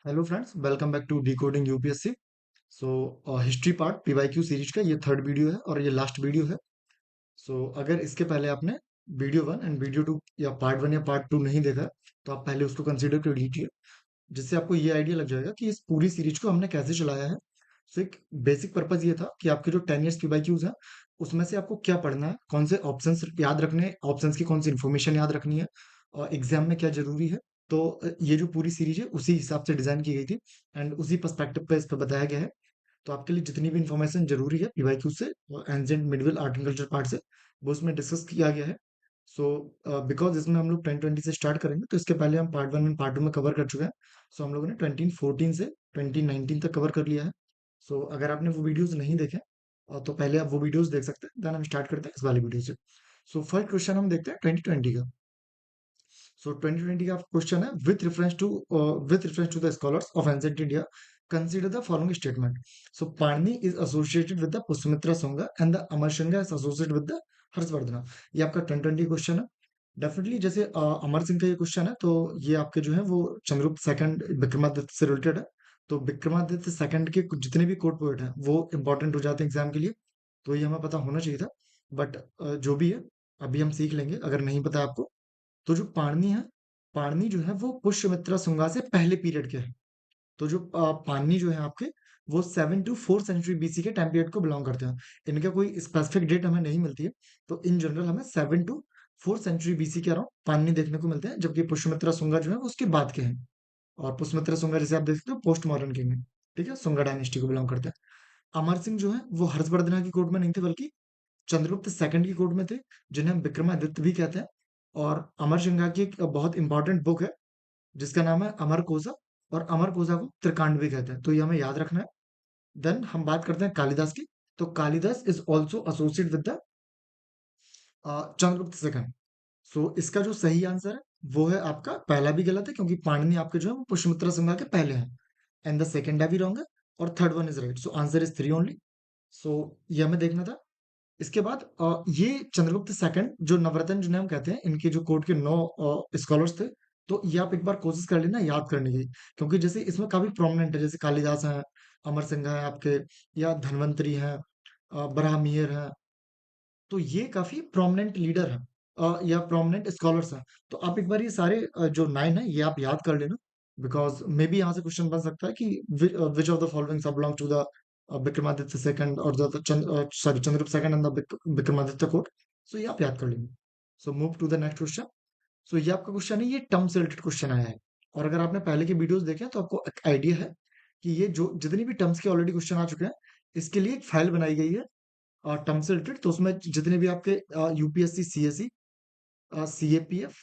Hello friends, welcome back to decoding UPSC. History part PYQ series का ये third video है और ये लास्ट वीडियो है। अगर इसके पहले आपने video one and video two या पार्ट टू नहीं देखा है, तो आप पहले उसको कंसीडर कर लीजिए, जिससे आपको ये आइडिया लग जाएगा कि इस पूरी सीरीज को हमने कैसे चलाया है। एक बेसिक पर्पज ये था कि आपके जो 10 ईयर्स पीवाईक्यूज हैं, उसमें से आपको क्या पढ़ना है, कौन से ऑप्शंस याद रखने हैं, ऑप्शंस की कौन सी इन्फॉर्मेशन याद रखनी है और एग्जाम में क्या जरूरी है। ये जो पूरी सीरीज है उसी हिसाब से डिजाइन की गई थी एंड उसी पर्सपेक्टिव पे इस पे बताया गया है। तो आपके लिए जितनी भी इंफॉर्मेशन जरूरी है पीवाईक्यू से और ancient medieval art and culture part से, वो उसमें डिस्कस किया गया है। सो बिकॉज इसमें हम लोग 1020 से स्टार्ट करेंगे, तो इसके पहले हम part one and part two में कवर कर चुके हैं। हम लोगों ने 2014 से 2019 तक कवर कर लिया है। अगर आपने वो वीडियोस नहीं देखे तो पहले आप वो वीडियोस देख सकते हैं, देन हम स्टार्ट करते हैं इस वाली वीडियो से। फर्स्ट क्वेश्चन हम देखते हैं 2020 का। 2020 का क्वेश्चन है, with reference to the scholars of ancient India consider the following statement. Panini is associated with the Pushyamitra Shunga and the Amarasimha is associated with the Harshavardhana. ये आपका 2020 क्वेश्चन है। डेफिनेटली जैसे अमर सिंह का ये क्वेश्चन है, तो ये आपके जो है वो चंद्रगुप्त सेकंड विक्रमादित्य से रिलेटेड है। तो विक्रमादित्य सेकंड के जितने भी कोड पोएट हैं वो इंपॉर्टेंट हो जाते हैं एग्जाम के लिए। तो ये हमें पता होना चाहिए था, बट जो भी है अभी हम सीख लेंगे अगर नहीं पता आपको। तो जो पाणिनि है, पाणिनि जो है वो पुष्यमित्रा शुंगा से पहले पीरियड के हैं। तो जो पाणिनि जो है आपके, वो 7 to 4 सेंचुरी बीसी के टाइम पीरियड को बिलोंग करते हैं। इनका कोई स्पेसिफिक डेट हमें नहीं मिलती है। तो इन जनरल हमें 7 to 4 सेंचुरी बीसी के अराउंड पाणिनि देखने को मिलते हैं, जबकि पुष्यमित्रा शुंगा जो है वो उसके बाद के हैं। और पुष्यमित्रा शुंगा जैसे आप देख सकते हो पोस्ट मॉडर्न किंग है। ठीक है, शुंगा डायनेस्टी को बिलोंग करते हैं। अमर सिंह जो है वो हर्षवर्धना की कोर्ट में नहीं थे, बल्कि चंद्रगुप्त सेकंड की कोर्ट में थे, जिन्हें हम विक्रमादित्य भी कहते हैं। और अमर सिंघा की एक बहुत इंपॉर्टेंट बुक है जिसका नाम है अमर कोसा, और अमर कोसा को त्रिकांड भी कहते हैं, तो ये हमें याद रखना है। देन हम बात करते हैं कालिदास की। तो Kalidas is also associate with the Chandragupta second. इसका जो सही आंसर है वो है आपका पहला भी गलत है, क्योंकि पाणिनि आपके जो है वो पुष्यमित्रा शुंगा के पहले हैं। एंड द सेकंड है भी रॉन्ग है, और third one is right. Answer is 3 only. ये हमें देखना था। इसके बाद ये चंद्रगुप्त सेकंड जो नवरत्न जिन्हें हम कहते हैं, इनके जो कोर्ट के 9 स्कॉलर्स थे। तो ये आप एक बार कोशिश कर लेना याद करने की, क्योंकि जैसे इसमें काफी प्रोमिनेंट है, जैसे कालिदास है, अमर सिंह है आपके, या धनवंतरी है, बरहमीर है। तो ये काफी प्रोमिनेंट लीडर है या प्रोमिनेंट स्कॉलर्स हैं। तो आप एक बार ये सारे जो 9 है ये आप याद कर लेना, बिकॉज मे बी यहाँ से क्वेश्चन बन सकता है कि विच ऑफ द फॉलोइंग सब belong to the Vikramaditya second और the sorry Chandragupta second and the Vikramaditya court. ये आप याद कर लेंगे। Move to the next question. ये आपका क्वेश्चन है, ये टर्म से रिलेटेड क्वेश्चन आया है। और अगर आपने पहले के वीडियोस देखे हैं तो आपको एक आइडिया है कि ये जो जितनी भी टर्म्स के ऑलरेडी क्वेश्चन आ चुके हैं, इसके लिए एक फाइल बनाई गई है टर्म से रिलेटेड। तो उसमें जितने भी आपके यूपीएससी, सीएससी, सीएपीएफ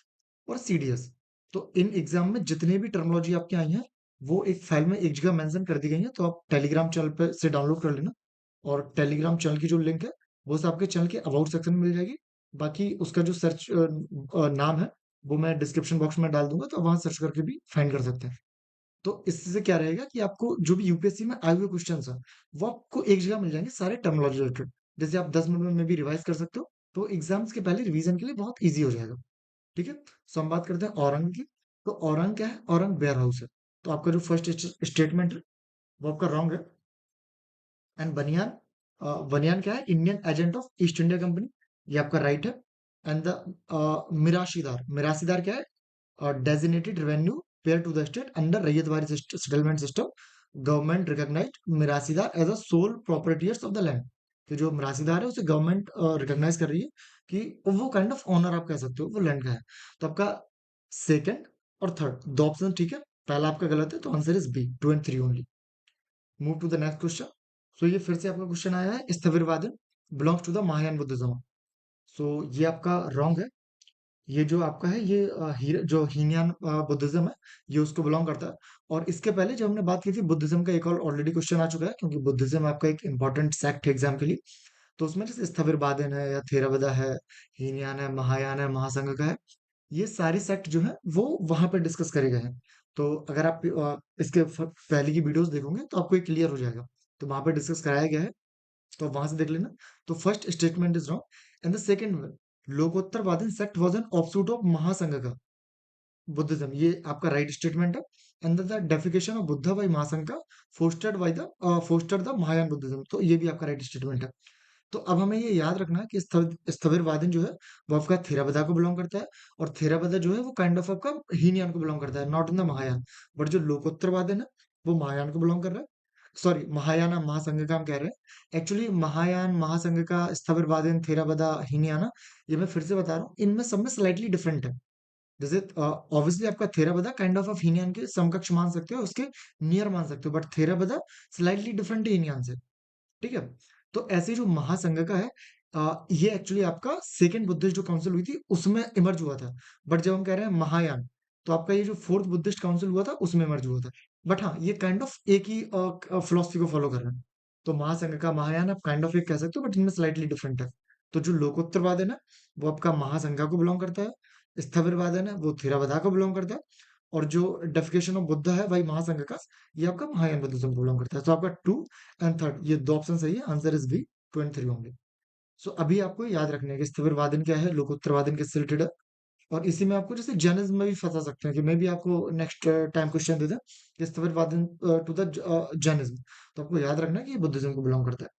और सीडीएस, तो इन एग्जाम में जितने भी टर्मोलॉजी आपके आई हैं, वो एक फाइल में एक जगह मेंशन कर दी गई है। तो आप टेलीग्राम चैनल पे से डाउनलोड कर लेना, और टेलीग्राम चैनल की जो लिंक है वो सब आपके चैनल के अबाउट सेक्शन में मिल जाएगी। बाकी उसका जो सर्च नाम है वो मैं डिस्क्रिप्शन बॉक्स में डाल दूंगा, तो वहां सर्च करके भी फाइंड कर सकते हैं। तो इससे क्या रहेगा कि आपको जो भी यूपीएससी में आए हुए क्वेश्चन है वो आपको एक जगह मिल जाएंगे, सारे टर्मोलॉजी रिलेटेड। जैसे आप 10 मिनट में भी रिवाइज कर सकते हो, तो एग्जाम्स के पहले रिवीजन के लिए बहुत ईजी हो जाएगा। ठीक है। हम बात करते हैं औरंग की। तो औरंग क्या है? औरंग वेयर हाउस है। तो आपका जो फर्स्ट स्टेटमेंट है वो आपका रॉन्ग है। एंड बनियान, बनियान क्या है? Indian agent of east India company, ये आपका राइट है। एंड द मिराशीदार, मिरासीदार क्या है? Designated revenue payer to the state under ryotwari settlement system, government recognised mirasidar as a sole proprietors of the land. कि जो मिरासीदार है उसे गवर्नमेंट रिकॉग्नाइज कर रही है कि वो काइंड ऑफ ओनर आप कह सकते हो, वो लैंड का है। तो आपका सेकंड और थर्ड दो ऑप्शन ठीक है, पहला आपका गलत है, तो answer is B, 2 and 3 only. Move to the next question. ये फिर से आपका क्वेश्चन आया है, Sthaviravadin belongs to the Mahayana Buddhism. ये आपका रॉन्ग है। ये जो आपका है ये जो हीनयान बुद्धिज्म है, ये उसको बिलोंग करता है। और इसके पहले जब हमने बात की थी बुद्धिज्म का, एक और ऑलरेडी क्वेश्चन आ चुका है, क्योंकि बुद्धिज्म आपका एक इंपॉर्टेंट सेक्ट है एग्जाम के लिए। तो उसमें जैसे स्थविरवादन है या थेरावादा है, हीनयान है, महायान है, महासंघ का है, ये सारे सेक्ट जो है वो वहां पर डिस्कस करे गए हैं। तो अगर आप इसके पहले की वीडियोस देखोगे तो आपको ये क्लियर हो जाएगा। तो वहां पर डिस्कस कराया गया है, तो आप वहां से देख लेना। तो first statement is wrong and the second, Lokottaravadin sect was an offshoot of Mahasangha का बुद्धिज्म, ये आपका राइट स्टेटमेंट है। And the deification of Buddha by Mahasangha fostered the Mahayana Buddhism. तो ये भी आपका राइट स्टेटमेंट है। तो अब हमें ये याद रखना है कि स्थविरवादन जो है वो आपका थेरावादा को बिलोंग करता है, और थेरावादा जो है वो काइंड ऑफ आपका हीनयान को बिलोंग करता है, not in the Mahayana. But जो लोकोत्तरवादन है वो महायान को बिलोंग कर रहा है। सॉरी, महायान महासंघ का हम कह रहे हैं, एक्चुअली महायान महासंघ का स्थविरवादन थेरावादा हीनयाना, ये मैं फिर से बता रहा हूँ, इनमें सब में स्लाइटली डिफरेंट है। जैसे ऑब्वियसली आपका थेरावादा काइंड ऑफ हीनयान के समकक्ष मान सकते हो, उसके नियर मान सकते हो, बट थेरावादा स्लाइटली डिफरेंट है हीनयान से। ठीक है। तो ऐसे जो महासंघ का है, ये एक्चुअली आपका सेकेंड बुद्धिस्ट जो काउंसिल हुई थी उसमें इमर्ज हुआ था। बट जब हम कह रहे हैं महायान, तो आपका ये जो फोर्थ बुद्धिस्ट काउंसिल हुआ था उसमें इमर्ज हुआ था। बट हाँ, ये काइंड ऑफ एक ही फिलोसफी को फॉलो कर रहे हैं। तो महासंघ का महायान आप काइंड ऑफ एक कह सकते हो, बट इनमें स्लाइटली डिफरेंट है। तो जो लोकोत्तरवादन है वो आपका महासंघ को बिलोंग करता है, स्थविरवादन है वो थेरावादा को बिलोंग करता है, और जो डेफिकेशन ऑफ बुद्धा है भाई महासंघ का, ये आपका महायान बुद्धिज्म को बिलोंग करता है। तो आपका टू एंड थर्ड ये दो ऑप्शन सही है, आंसर इज बी, 2 एंड 3 होंगे। सो अभी आपको याद रखना है कि स्थविरवादन क्या है, लोकोत्तरवादन किससे रिलेटेड है। और इसी में आपको जैसे जैनिज्म में भी फंसा सकते हैं, कि मैं भी आपको नेक्स्ट टाइम क्वेश्चन दे दें कि स्थविरवादन टू द जैनिज्म, तो आपको याद रखना है कि ये बुद्धिज्म को बिलोंग करता है।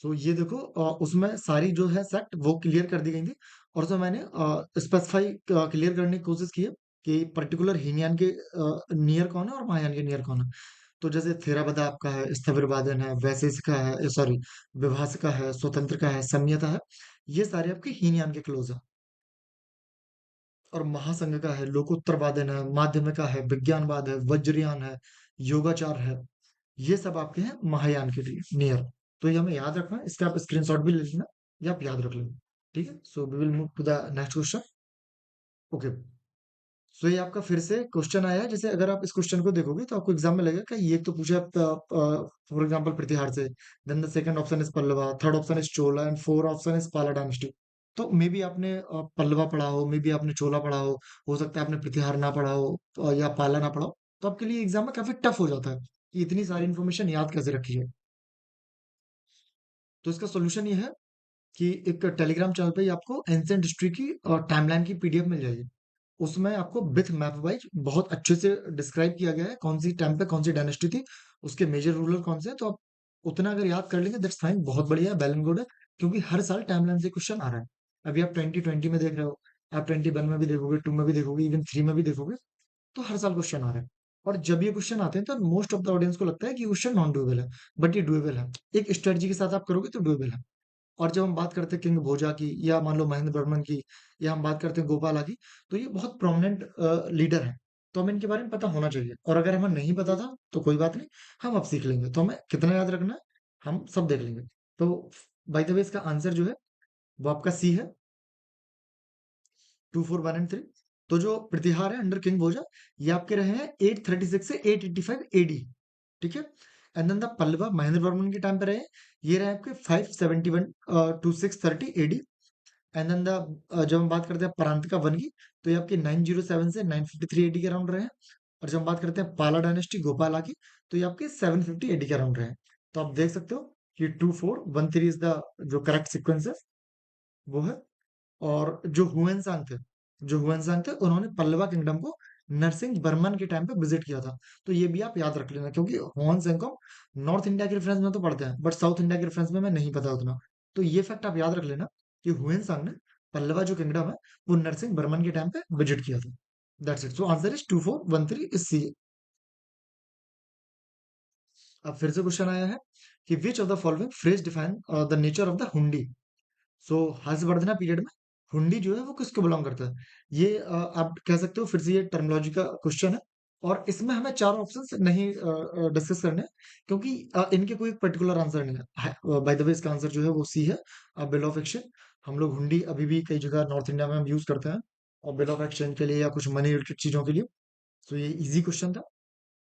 सो ये देखो, उसमें सारी जो है सेक्ट वो क्लियर कर दी गई थी, और जो मैंने स्पेसिफाई क्लियर करने की कोशिश की है कि पर्टिकुलर हीनयान के नियर कौन है और महायान के नियर कौन है। तो जैसे थेरावादा आपका है, स्थविरवादन है, वैशेषिक है, सॉरी विभाषिका है, स्वतंत्र का है, सम्यता है, ये सारे आपके हीनयान के क्लोज है। और महासंघ का है, लोकोत्तरवादन है, माध्यमिका है, विज्ञानवाद है, वज्रयान है, योगाचार है, ये सब आपके हैं महायान के लिए नियर। तो ये हमें याद रखना है, इसका आप स्क्रीनशॉट भी ले लेना, ये आप याद रख लेना। ठीक है, so we will move to the next question. Okay. So ये आपका फिर से क्वेश्चन आया है, जैसे अगर आप इस क्वेश्चन को देखोगे तो आपको एग्जाम में लगेगा कि ये तो पूछा फॉर एग्जांपल प्रतिहार से, then the second option is Pallava, third option is Chola, and four option is Pala dynasty. तो मे बी आपने पल्लवा पढ़ा हो, मे बी आपने चोला पढ़ा हो सकता है आपने प्रतिहार ना पढ़ा हो, या पाला ना पढ़ा हो, तो आपके लिए एग्जाम में काफी टफ हो जाता है कि इतनी सारी इन्फॉर्मेशन याद कैसे रखी है। तो इसका सोल्यूशन ये है कि एक टेलीग्राम चैनल पे ही आपको एंशिएंट हिस्ट्री की टाइमलाइन की पीडीएफ मिल जाएगी। उसमें आपको विथ मैप वाइज बहुत अच्छे से डिस्क्राइब किया गया है कौन सी टाइम पे कौन सी डायनेस्टी थी, उसके मेजर रूलर कौन से हैं। तो आप उतना अगर याद कर लेंगे दैट्स फाइन, बहुत बढ़िया है, वेल एंड गुड है। क्योंकि हर साल टाइमलाइन से क्वेश्चन आ रहा है। अभी आप 2020 में देख रहे हो, आप 21 में भी देखोगे, 2 में भी देखोगे, इवन 3 में भी देखोगे, तो हर साल क्वेश्चन आ रहे हैं। और जब ये क्वेश्चन आते हैं तो मोस्ट ऑफ द ऑडियंस को लगता है कि क्वेश्चन नॉन डुएबल है, बट ये डुएबल है। एक स्ट्रेटजी के साथ आप करोगे तो डुएबल है। और जब हम बात करते हैं किंग भोजा की, या मान लो महेंद्र वर्मन की, या हम बात करते हैं गोपाला की, तो ये बहुत प्रोमिनेंट लीडर हैं। तो हमें इनके बारे में पता होना चाहिए, और अगर हमें नहीं पता था तो कोई बात नहीं, हम अब सीख लेंगे। तो हमें कितना याद रखना है, हम सब देख लेंगे। तो बाय द वे इसका आंसर जो है वो आपका सी है, 2 4 1 एंड 3। तो जो प्रतिहार है अंडर किंग भोजा, ये आपके रहे हैं 836 से 885 एडी। ठीक है। And then the Pallava Mahendra Varman के टाइम पे रहे, ये रहे आपके 571 to 630 AD. And then the जब हम बात करते हैं परांतका वन की, तो ये आपके 907 से 953 एडी के अराउंड रहे हैं। और जब हम बात करते हैं पाला डायनेस्टी गोपाला की, तो ये आपके 750 एडी के अराउंड रहे हैं। तो आप देख सकते हो कि 2413 इज द जो करेक्ट सीक्वेंस है वो है। और जो हुएनसांग थे, उन्होंने पल्लवा किंगडम को नरसिंह वर्मन के टाइम पे विजिट किया था। तो ये भी आप याद रख लेना, क्योंकि हुआन सेंकॉम नॉर्थ इंडिया के रेफरेंस में तो पढ़ते हैं, बट साउथ इंडिया के रेफरेंस में मैं नहीं पता उतना। तो ये फैक्ट आप याद रख लेना कि हुएनसांग ने पल्लवा जो किंगडम है वो नरसिंह वर्मन के टाइम पे विजिट किया था। That's it. So answer is 2413 is C. अब फिर से क्वेश्चन आया है कि which of the following phrase define the nature of the hundi. So Harshavardhana period में हुंडी जो है वो किसको बिलोंग करता है। ये आप कह सकते हो फिर से ये टर्मिनोलॉजी का क्वेश्चन है, और इसमें हमें चार ऑप्शंस नहीं डिस्कस करने हैं, क्योंकि इनके कोई पर्टिकुलर आंसर नहीं है। बाय द वे इसका आंसर जो है वो सी है, बिल ऑफ एक्सचेंज। हम लोग हुंडी अभी भी कई जगह नॉर्थ इंडिया में हम यूज करते हैं, और बिल ऑफ एक्सचेंज के लिए या कुछ मनी रिलेटेड चीजों के लिए। सो ये इजी क्वेश्चन था।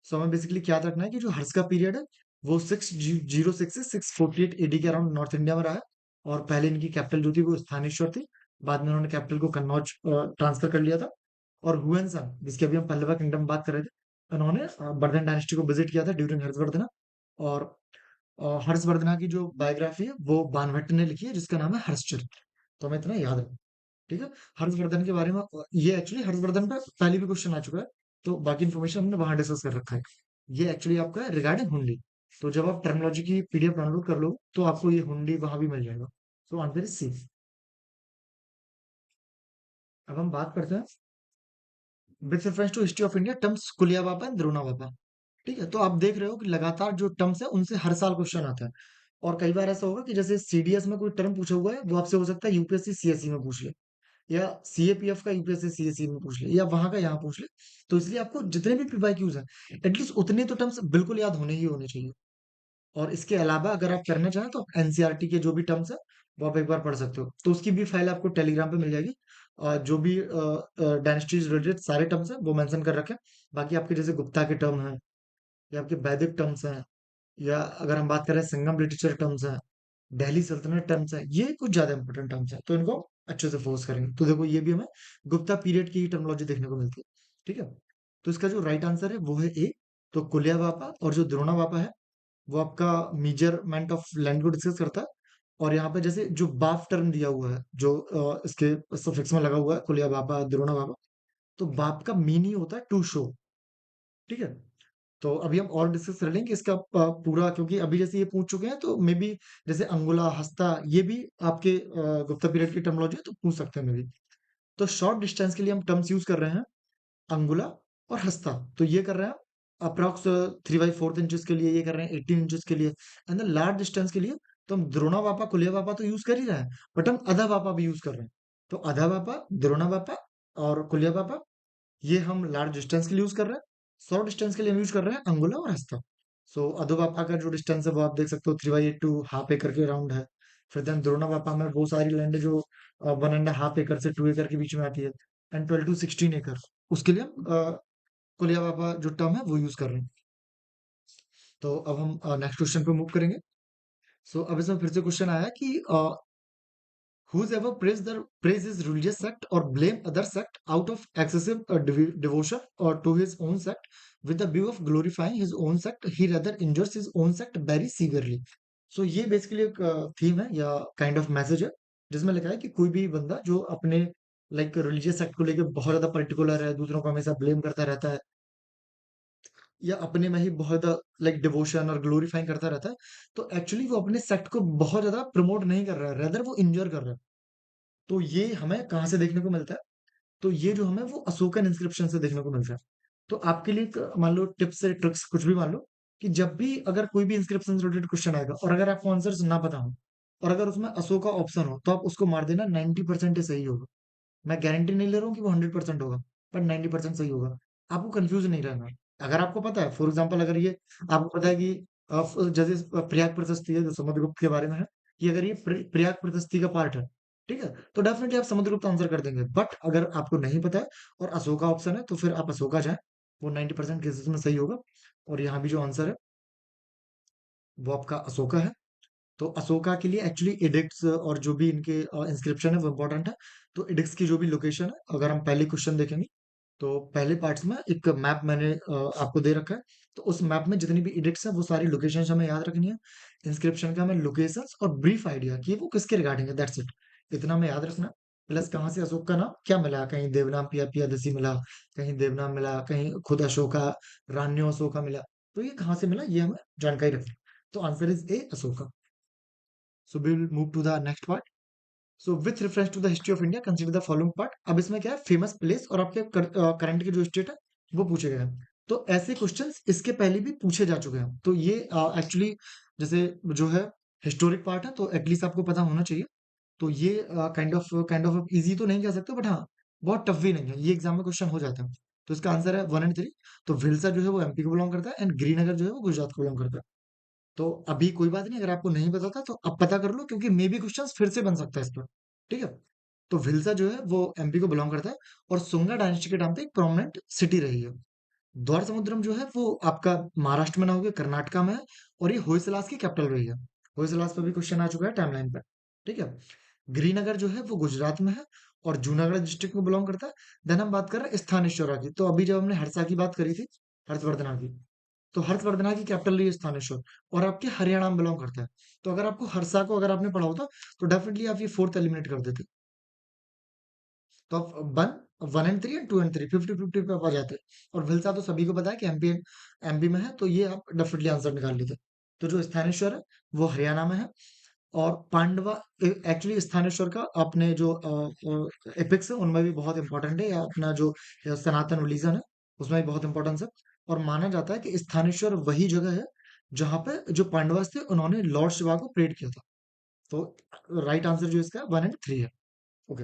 सो हमें बेसिकली क्या याद रखना है कि जो हर्ष का पीरियड है वो 606 से 648 एडी के अराउंड नॉर्थ इंडिया में रहा है। और पहले इनकी कैपिटल जो थी वो स्थानेश्वर थी, बाद में उन्होंने कैपिटल को कन्नौज ट्रांसफर कर लिया था। और हुएनसांग जिसकी अभी हम पल्लवा किंगडम बात कर रहे थे, उन्होंने वर्धन डायनेस्टी को विजिट किया था ड्यूरिंग हर्षवर्धना। और हर्षवर्धना की जो बायोग्राफी है वो बानभट्ट ने लिखी है, जिसका नाम है हर्षचरित्र। तो हमें इतना याद रखना। ठीक है। हर्षवर्धन के बारे में ये एक्चुअली हर्षवर्धन पे पहले भी क्वेश्चन आ चुका है, तो बाकी इन्फॉर्मेशन हमने वहां डिस्कस कर रखा है। ये एक्चुअली आपका है रिगार्डिंग हुंडी। तो जब आप टर्मिनोलॉजी की पीडीएफ डाउनलोड कर लो तो आपको ये हुंडी वहां भी मिल जाएगा। So answer is C. अब हम बात करते हैं with reference to history of India terms kulia bapa and Drona बापा। ठीक है, तो आप देख रहे हो कि लगातार जो टर्म्स है उनसे हर साल क्वेश्चन आता है। और कई बार ऐसा होगा कि जैसे सीडीएस में कोई टर्म पूछा हुआ है वो आपसे हो सकता है यूपीएससी सीएससी में पूछ ले, या सीएपीएफ का यूपीएससी सीएससी में पूछ ले, या वहां का यहाँ पूछ ले। तो इसलिए आपको जितने भी पीवाईक्यूज हैं एटलीस्ट उतने तो टर्म्स बिल्कुल याद होने ही होने चाहिए। और इसके अलावा अगर आप करना चाहें तो एनसीईआरटी के जो भी टर्म्स है वो आप एक बार पढ़ सकते हो, तो उसकी भी फाइल आपको टेलीग्राम पे मिल जाएगी। जो भी डायनेस्टीज रिलेटेड सारे टर्म्स हैं वो मेंशन कर रखे हैं। बाकी आपके जैसे गुप्ता के टर्म हैं, या आपके वैदिक टर्म्स हैं, या अगर हम बात करें संगम लिटरेचर टर्म्स हैं, दिल्ली सल्तनत टर्म्स हैं, ये कुछ ज्यादा इंपॉर्टेंट टर्म्स हैं, तो इनको अच्छे से फोकस करेंगे। तो देखो ये भी हमें गुप्ता पीरियड की टर्मिनोलॉजी देखने को मिलती है। ठीक है, तो इसका जो राइट आंसर है वो है ए। तो कुलिया वापा और जो द्रोणा वापा है वो आपका मेजरमेंट ऑफ लैंड को डिस्कस करता है। और यहाँ पे जैसे जो बाप टर्म दिया हुआ है जो इसके सफिक्स में लगा हुआ है कुलिया बापा द्रोणा बापा, तो बाप का मीनिंग होता है टू शो। ठीक है, तो अभी हम और डिस्कस कर लेंगे इसका पूरा, क्योंकि अभी जैसे ये पूछ चुके हैं तो मे बी जैसे अंगुला हस्ता ये भी आपके गुप्ता पीरियड की टर्मिनोलॉजी है तो पूछ सकते हैं मे बी। तो शॉर्ट डिस्टेंस के लिए हम टर्म्स यूज कर रहे हैं अंगुला और हस्ता। तो ये कर रहे हैं अप्रॉक्स 3/4 इंचेस के लिए, ये कर रहे हैं 18 इंचेस के लिए। एंड द लार्ज डिस्टेंस के लिए तो हम द्रोणा वापा कुलिया वापा तो यूज कर ही रहे हैं, बट हम अधा वापा भी यूज कर रहे हैं। तो अधा वापा द्रोणा वापा और कुलिया वापा ये हम लार्ज डिस्टेंस के लिए यूज कर रहे हैं। शॉर्ट डिस्टेंस के लिए हम यूज कर रहे हैं अंगुला और हस्ता। सो अधोवापा का जो डिस्टेंस है वो आप देख सकते हो 3/8 हाफ एकड़ के राउंड है। फिर देन द्रोणावापा में वो सारी लैंड है जो 1.5 एकड़ से 2 एकड़ के बीच में आती है, एंड 12 to 16 एकड़। उसके लिए हम कुलियावापा जो टर्म है वो यूज कर रहे हैं। तो अब हम नेक्स्ट क्वेश्चन पे मूव करेंगे। सो अब इसमें फिर से क्वेश्चन आया कि whosoever praise his religious sect or blame other sect out of excessive devotion or to his own sect with the view of glorifying his own sect, he rather injures his own sect very severely. So ये basically एक theme है या kind of message है जिसमें लिखा है कि कोई भी बंदा जो अपने लाइक रिलीजियस सेक्ट को लेकर बहुत ज्यादा पर्टिकुलर है, दूसरों को हमेशा ब्लेम करता रहता है, या अपने में ही बहुत लाइक डिवोशन और ग्लोरीफाइंग करता रहता है, तो एक्चुअली वो अपने सेक्ट को बहुत ज्यादा प्रमोट नहीं कर रहा है, रेदर वो इंजर कर रहा है। तो ये हमें कहाँ से देखने को मिलता है? तो ये जो हमें वो अशोकन इंस्क्रिप्शन से देखने को मिलता है। तो आपके लिए एक मान लो टिप्स से ट्रिक्स कुछ भी मान लो कि जब भी अगर कोई भी इंस्क्रिप्शन से रिलेटेड क्वेश्चन आएगा और अगर आपको आंसर्स ना पता हो और अगर उसमें अशोका ऑप्शन हो तो आप उसको मार देना, 90% ही सही होगा। मैं गारंटी नहीं ले रहा हूँ कि वो 100% होगा, पर 90% सही होगा। आपको कंफ्यूज नहीं रहना। अगर आपको पता है फॉर एग्जाम्पल अगर ये आपको पता है कि जैसे प्रयाग प्रशस्ति है जो समुद्रगुप्त के बारे में है, कि अगर ये प्रयाग प्रशस्ति का पार्ट है, ठीक है, तो डेफिनेटली आप समुद्रगुप्त आंसर कर देंगे। बट अगर आपको नहीं पता है और अशोका ऑप्शन है तो फिर आप अशोका जाए, वो 90% केसेस में सही होगा। और यहाँ भी जो आंसर है वो आपका अशोका है। तो अशोका के लिए एक्चुअली एडिक्ट्स और जो भी इनके इंस्क्रिप्शन है वो इंपॉर्टेंट है। तो एडिक्ट्स की जो भी लोकेशन है अगर हम पहले क्वेश्चन देखेंगे तो पहले पार्ट्स में एक मैप मैंने आपको दे रखा है। तो उस मैप में जितनी भी एडिक्ट्स है वो सारी लोकेशन हमें याद रखनी है। इंस्क्रिप्शन का हमें लोकेशंस और ब्रीफ आइडिया कि वो किसके रिगार्डिंग है, दैट्स इट। इतना हमें याद रखना। प्लस कहाँ से अशोक का नाम क्या मिला, कहीं देवनाम पिया पियादसी मिला, कहीं देवनाम मिला, कहीं खुद अशोका रान्यो अशोका मिला, तो ये कहाँ से मिला ये हमें जानकारी रखनी। तो answer is a Ashoka. So we will move to the next part. So with reference to the history of India consider the following part. अब इसमें क्या है, फेमस प्लेस और आपके करंट के जो स्टेट है वो पूछे गए हैं। तो ऐसे क्वेश्चंस इसके पहले भी पूछे जा चुके हैं। तो ये एक्चुअली जैसे जो है हिस्टोरिक पार्ट है तो एटलीस्ट आपको पता होना चाहिए। तो ये काइंड ऑफ इजी तो नहीं कह सकते, बट हाँ बहुत टफ भी नहीं है, ये एग्जाम में क्वेश्चन हो जाता है। तो इसका आंसर है 1 एंड 3। तो भिलसा जो है वो एमपी को बिलोंग करता है एंड गिरिनगर जो है वो गुजरात को बिलोंग करता है। तो अभी कोई बात नहीं, अगर आपको नहीं पता था तो अब पता कर लो क्योंकि मे बी क्वेश्चंस फिर से बन सकता है इस पर। ठीक है, तो भिलसा जो है वो एमपी को बिलोंग करता है और सुंगा डायनेस्टी के टाइम पे एक प्रोमिनेंट सिटी रही है। द्वार समुद्रम जो है वो आपका महाराष्ट्र में ना होकर कर्नाटका में है, और ये होयसलास की कैपिटल रही है। होयसलास पर भी क्वेश्चन आ चुका है टाइमलाइन पर। ठीक है, गिरिनगर जो है वो गुजरात में है और जूनागढ़ डिस्ट्रिक्ट में बिलोंग करता है। देन हम बात कर रहे हैं स्थानेश्वरा की। तो अभी जब हमने हरसा की बात करी थी, हर्षवर्धना की, तो हर्षवर्धना की कैपिटल रही है स्थानेश्वर, और आपके हरियाणा में बिलोंग करता है। तो अगर आपको हरसा को अगर आपने पढ़ा होता तो डेफिनेटली आप ये फोर्थ एलिमिनेट कर देते। तो अब वन 1 एंड 3 एंड 2 एंड 3 50-50 पे आप आ जाते हैं। और भिलसा तो सभी को पता है कि एमपी में है, तो ये आप डेफिनेटली आंसर निकाल लेते। तो जो स्थानेश्वर है वो हरियाणा में है। और पांडवा, एक्चुअली स्थानेश्वर का अपने जो एपिक्स है उनमें भी बहुत इंपॉर्टेंट है, या अपना जो सनातन रिलीजन है उसमें भी बहुत इंपॉर्टेंस है। और माना जाता है कि स्थानेश्वर वही जगह है जहां पे जो पांडवास थे उन्होंने लॉर्ड शिवा को प्रेड किया था। तो राइट आंसर जो इसका 1 एंड 3 है। Okay,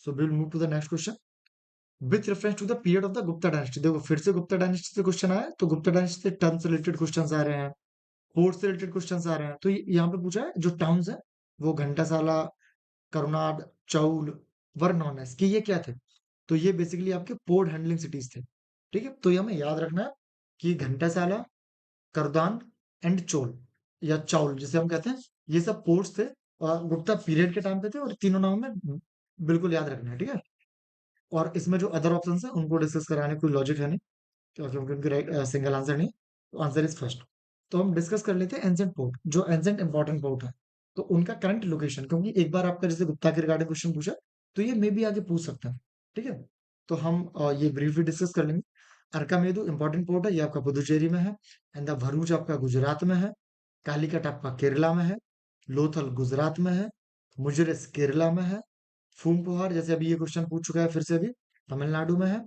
so we will move to the next question with reference to the period of the Gupta dynasty. देखो फिर से गुप्ता डायनेस्टी से क्वेश्चन आया है, तो गुप्ता डायनेस्टी से टर्म्स रिलेटेड क्वेश्चन आ रहे हैं, फोर्ट से रिलेटेड क्वेश्चन आ रहे हैं। तो यहाँ पे पूछा है जो टाउन्स है वो घंटासाला, करुनाड, चौल, वरनॉनेस कि ये क्या थे। तो ये बेसिकली आपके पोर्ट हैंडलिंग सिटीज थे। ठीक है, तो ये हमें याद रखना है कि घंटासाला, करदान एंड चोल, या चाउल जिसे हम कहते हैं, ये सब पोर्ट्स थे और गुप्ता पीरियड के टाइम पे थे, और तीनों नाम में बिल्कुल याद रखना है। ठीक है, और इसमें जो अदर ऑप्शन है उनको डिस्कस कराने कोई लॉजिक है नहीं, क्योंकि उनकी राइट सिंगल आंसर नहीं। तो आंसर इज फर्स्ट। तो हम डिस्कस कर लेते हैं एंसेंट पोर्ट, जो एंसेंट इंपॉर्टेंट पोर्ट है, तो उनका करंट लोकेशन, क्योंकि एक बार आपका जैसे गुप्ता के रिगार्डिंग क्वेश्चन पूछा, तो ये मे भी आगे पूछ सकता है। ठीक है, तो हम ये ब्रीफली डिस्कस कर लेंगे। अर्कामेदु इंपॉर्टेंट पोर्ट है, ये आपका पुदुचेरी में है। एंड द भरूच आपका गुजरात में है। कालीकट आपका केरला में है। लोथल गुजरात में है। मुजरिस केरला में है। फूमपुहार, जैसे अभी ये क्वेश्चन पूछ चुका है फिर से अभी, तमिलनाडु में है।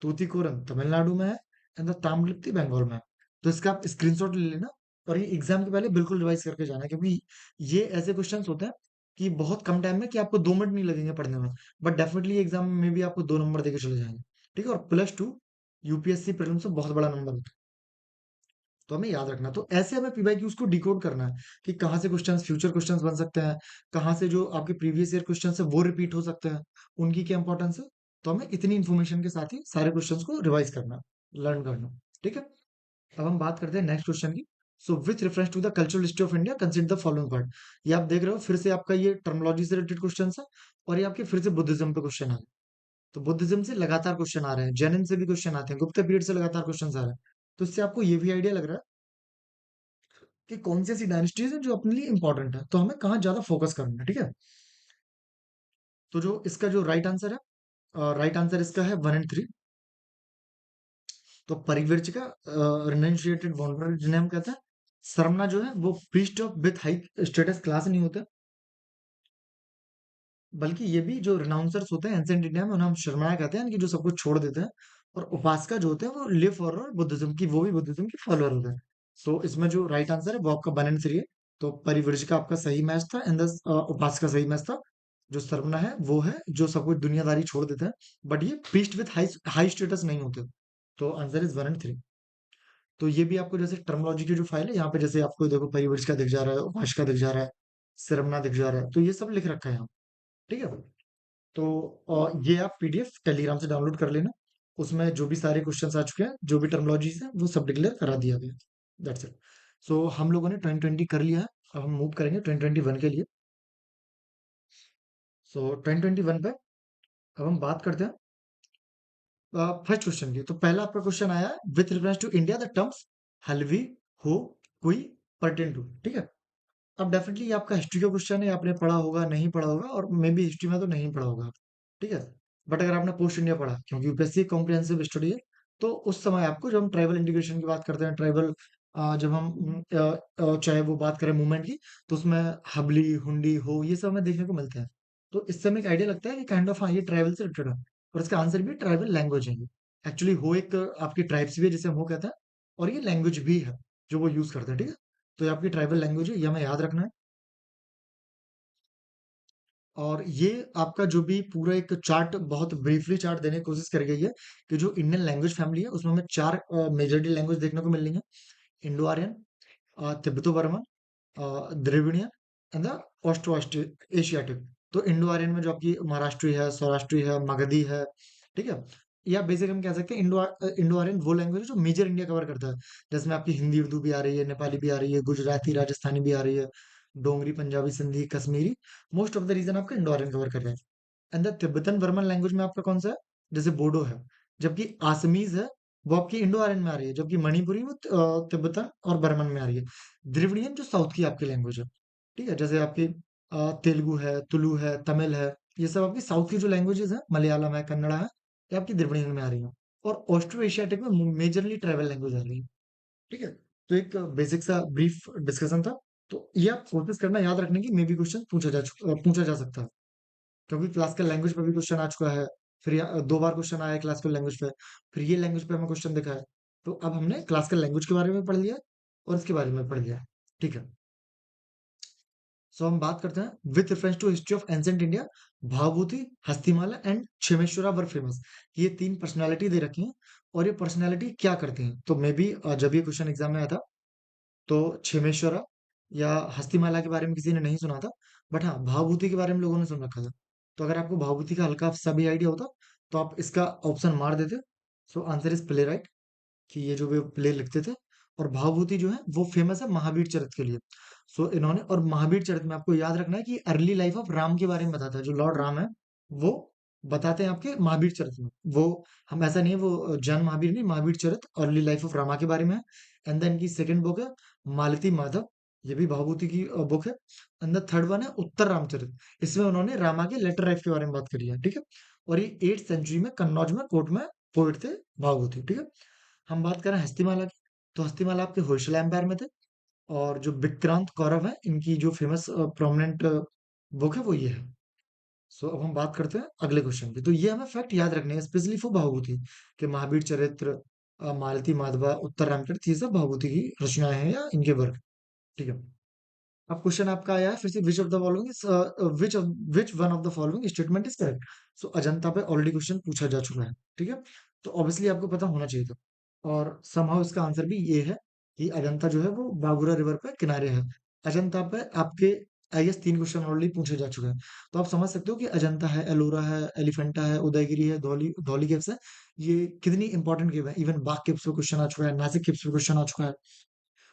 तूतीकोरन तमिलनाडु में है। एंड द ताम्रलिप्ति बंगाल में है। तो इसका आप स्क्रीनशॉट ले लेना, और ये एग्जाम के पहले बिल्कुल रिवाइज करके जाना, क्योंकि ये ऐसे क्वेश्चंस होते हैं कि बहुत कम टाइम में, कि आपको 2 मिनट नहीं लगेंगे पढ़ने में, बट डेफिनेटली एग्जाम में भी आपको 2 नंबर देके चले जाएंगे। ठीक है, और +2 यूपीएससी प्रीलिम्स में बहुत बड़ा नंबर होता है, तो हमें याद रखना। तो ऐसे हमें पीवाईक्यूज को डिकोड करना है कि कहाँ से क्वेश्चंस फ्यूचर क्वेश्चंस बन सकते हैं, कहाँ से जो आपके प्रीवियस ईयर क्वेश्चंस है वो रिपीट हो सकते हैं, उनकी क्या इंपॉर्टेंस है। तो हमें इतनी इन्फॉर्मेशन के साथ ही सारे क्वेश्चंस को रिवाइज करना, लर्न करना। ठीक है, अब हम बात करते हैं नेक्स्ट क्वेश्चन की। So with reference to the cultural history of India consider the following part. ये आप देख रहे हो फिर से आपका ये टर्मोलॉजी से रिलेटेड क्वेश्चन है, और ये आपके फिर से बुद्धिज्म पे क्वेश्चन आ रहे हैं। तो बुद्धिज्म से लगातार क्वेश्चन आ रहे हैं, जैनिज्म से भी क्वेश्चन आते हैं, गुप्ता पीरियड से लगातार क्वेश्चन आ रहे हैं। तो इससे आपको ये भी आइडिया लग रहा है कि कौन सी ऐसी डायनेस्टीज है जो अपने लिए इंपॉर्टेंट है, तो हमें कहाँ ज्यादा फोकस करना है। ठीक है, तो जो इसका जो राइट आंसर है, राइट आंसर इसका है 1 एंड 3। तो परिव्रज का रिनंशिएटेड वॉन्डरर जिन्हें हम कहते हैं, सरमना जो है वो priest of with high status class नहीं होते, बल्कि ये भी जो रिनाउंसर्स होते हैं एंसेंट इंडिया में उन्हें हम शर्मना कहते हैं, कि जो सब कुछ छोड़ देते हैं। और उपासका जो होते हैं वो लिव फॉर बुद्धिज्म की, वो भी बुद्धिज्म के फॉलोअर होते हैं। सो इसमें जो राइट आंसर है वो आपका 1 एंड 3 है। तो परिव्रज का आपका सही मैच था, एंड उपासका सही मैच था। जो सरमना है वो है जो सब कुछ दुनियादारी छोड़ देते हैं, बट ये priest with high high status नहीं होते। तो आंसर इज 1 एंड 3। तो ये भी आपको जैसे टर्मोलॉजी की जो फाइल है यहाँ पे, जैसे आपको देखो परिवर्ज का दिख जा रहा है, उपास का दिख जा रहा है, सिरमना दिख जा रहा है, तो ये सब लिख रखा है यहाँ। ठीक है, तो ये आप पीडीएफ टेलीग्राम से डाउनलोड कर लेना। उसमें जो भी सारे क्वेश्चंस आ चुके हैं, जो भी टर्मोलॉजीज हैं, वो सब डिक्लेयर करा दिया गया। That's it. सो हम लोगों ने 2020 कर लिया है, अब हम मूव करेंगे 2021 के लिए। सो 2021 पे अब हम बात करते हैं फर्स्ट क्वेश्चन की। तो पहला आपका क्वेश्चन आया है with reference to India the terms Halvi, Ho, Kui, pertain to. ठीक है, अब डेफिनेटली ये आपका हिस्ट्री का क्वेश्चन है, आपने पढ़ा होगा नहीं पढ़ा होगा, और मे बी हिस्ट्री में तो नहीं पढ़ा होगा। ठीक है, बट अगर आपने पोस्ट इंडिया पढ़ा, क्योंकि यूपीएससी कॉम्प्रिहेंसिव स्टडी है, तो उस समय आपको, जब हम ट्राइबल इंटीग्रेशन की बात करते हैं, ट्राइबल जब हम चाहे वो बात करें मूवमेंट की, तो उसमें हबली, हुंडी, हो, ये सब हमें देखने को मिलते हैं। तो इससे हमें एक आइडिया लगता है कि काइंड ऑफ हाँ ये ट्राइबल से रिलेटेड है, और इसका आंसर भी ट्राइबल लैंग्वेज है। एक्चुअली हो एक आपकी ट्राइब्स भी है जिसे हम हो कहते हैं, और ये लैंग्वेज भी है जो वो यूज करते हैं। ठीक है, तो ये आपकी ट्राइबल लैंग्वेज है, ये हमें याद रखना है। और ये आपका जो भी पूरा एक चार्ट, बहुत ब्रीफली चार्ट देने की कोशिश करी गई है, कि जो इंडियन लैंग्वेज फैमिली है उसमें हमें 4 मेजरली लैंग्वेज देखने को मिल रही है। Indo Aryan, Tibeto Burman, Dravidian and the Austro Asiatic. तो इंडो आर्यन में जो आपकी महाराष्ट्री है, सौराष्ट्री है, मगधी है। ठीक है, या बेसिक हम कह सकते हैं इंडो आर्यन वो लैंग्वेज है जो मेजर इंडिया कवर करता है, जिसमें आपकी हिंदी उर्दू भी आ रही है, नेपाली भी आ रही है, गुजराती राजस्थानी भी आ रही है, Dogri Punjabi Sindhi Kashmiri. Most of the region आपका इंडो आर्यन कवर कर रहे हैं। And the Tibetan Burman language में आपका कौन सा है, जैसे बोडो है, जबकि आसमीज है वो आपकी इंडो आर्यन में आ रही है, जबकि मणिपुरी वो तिब्बतन और बर्मन में आ रही है। द्रविड़ियन जो साउथ की आपकी लैंग्वेज है। ठीक है, जैसे आपकी तेलुगु है, तुलु है, तमिल है, ये सब आपकी साउथ की जो लैंग्वेजेस है, मलयालम है, कन्नड़ा है, ये आपकी द्रविड़ियन में आ रही है। और ऑस्ट्रो एशियाटिक में मेजरली ट्राइबल लैंग्वेज आ रही है। ठीक है, तो एक बेसिक सा ब्रीफ डिस्कशन था। तो ये आप कोशिश करना याद रखने की, मे भी क्वेश्चन पूछा जा सकता है, क्योंकि क्लासिकल लैंग्वेज पे भी क्वेश्चन आ चुका है। फिर 2 बार क्वेश्चन आया है क्लासिकल लैंग्वेज पे। फिर ये लैंग्वेज पे हमें क्वेश्चन देखा है। तो अब हमने क्लासिकल लैंग्वेज के बारे में पढ़ लिया और इसके बारे में पढ़ लिया। ठीक है, सो हम बात करते हैं with reference to history of ancient India. Bhavabhuti, Hastimalla and Kshemeshvara were famous. ये 3 पर्सनालिटी दे रखी हैं, और ये पर्सनालिटी क्या करती हैं। तो मे बी जब ये क्वेश्चन एग्जाम में आया था, तो क्षेमेश्वरा या हस्तिमाला के बारे में किसी ने नहीं सुना था, बट हाँ, भावभूति के बारे में लोगों ने सुन रखा था। तो अगर आपको भावभूति का हल्का सा भी आइडिया होता, तो आप इसका ऑप्शन मार देते। सो आंसर इज प्ले राइट, कि ये जो वे प्ले लिखते थे। और भावभूति जो है वो फेमस है महावीर चरित के लिए। सो इन्होंने, और महावीर चरित में आपको याद रखना है कि अर्ली लाइफ ऑफ राम के बारे में बताता है। जो लॉर्ड राम है, वो बताते हैं आपके महावीर चरित में। वो, हम ऐसा नहीं है वो जन महावीर नहीं, महावीर चरित अर्ली लाइफ ऑफ रामा के बारे में है। एंड देन की सेकंड बुक है मालती माधव, ये भी भावभूति की बुक है। एंड द थर्ड वन है उत्तर रामचरित। इसमें उन्होंने रामा के लेटर लाइफ के बारे में बात करी है। ठीक है, और ये 8th सेंचुरी में कन्नौज में कोर्ट में पोइट थे भावभूति। ठीक है, हम बात करें हस्तिमाला की, तो हस्तिमाला आपके होयसला एम्पायर में थे। और जो विक्रांत कौरव है, इनकी जो फेमस प्रोमिनेंट बुक है वो ये है। सो अब हम बात करते हैं अगले क्वेश्चन की। तो ये हमें फैक्ट याद रखने हैं स्पेशली फॉर भावभूति, कि महावीर चरित्र, मालती माधवा, उत्तर रामचरित, ये सब भावभूति की रचनाएं हैं या इनके वर्क। ठीक है, अब क्वेश्चन आपका आया है फिर से, which of the following is which one of the following statement is correct. So Ajanta पे ऑलरेडी क्वेश्चन पूछा जा चुका है। ठीक है, तो ऑब्वियसली आपको पता होना चाहिए था। और समहाउ इसका आंसर भी ये है कि अजंता जो है वो बागुरा रिवर पे किनारे है। अजंता पे आपके आई गेस 3 क्वेश्चन ऑलरेडी पूछे जा चुके हैं। तो आप समझ सकते हो कि अजंता है, एलोरा है, एलिफेंटा है, उदयगिरी है, धौली धौली केव्स है, ये कितनी इंपॉर्टेंट केव है। इवन बाग केव्स पे क्वेश्चन आ चुका है, नासिक केव्स पे क्वेश्चन आ चुका है।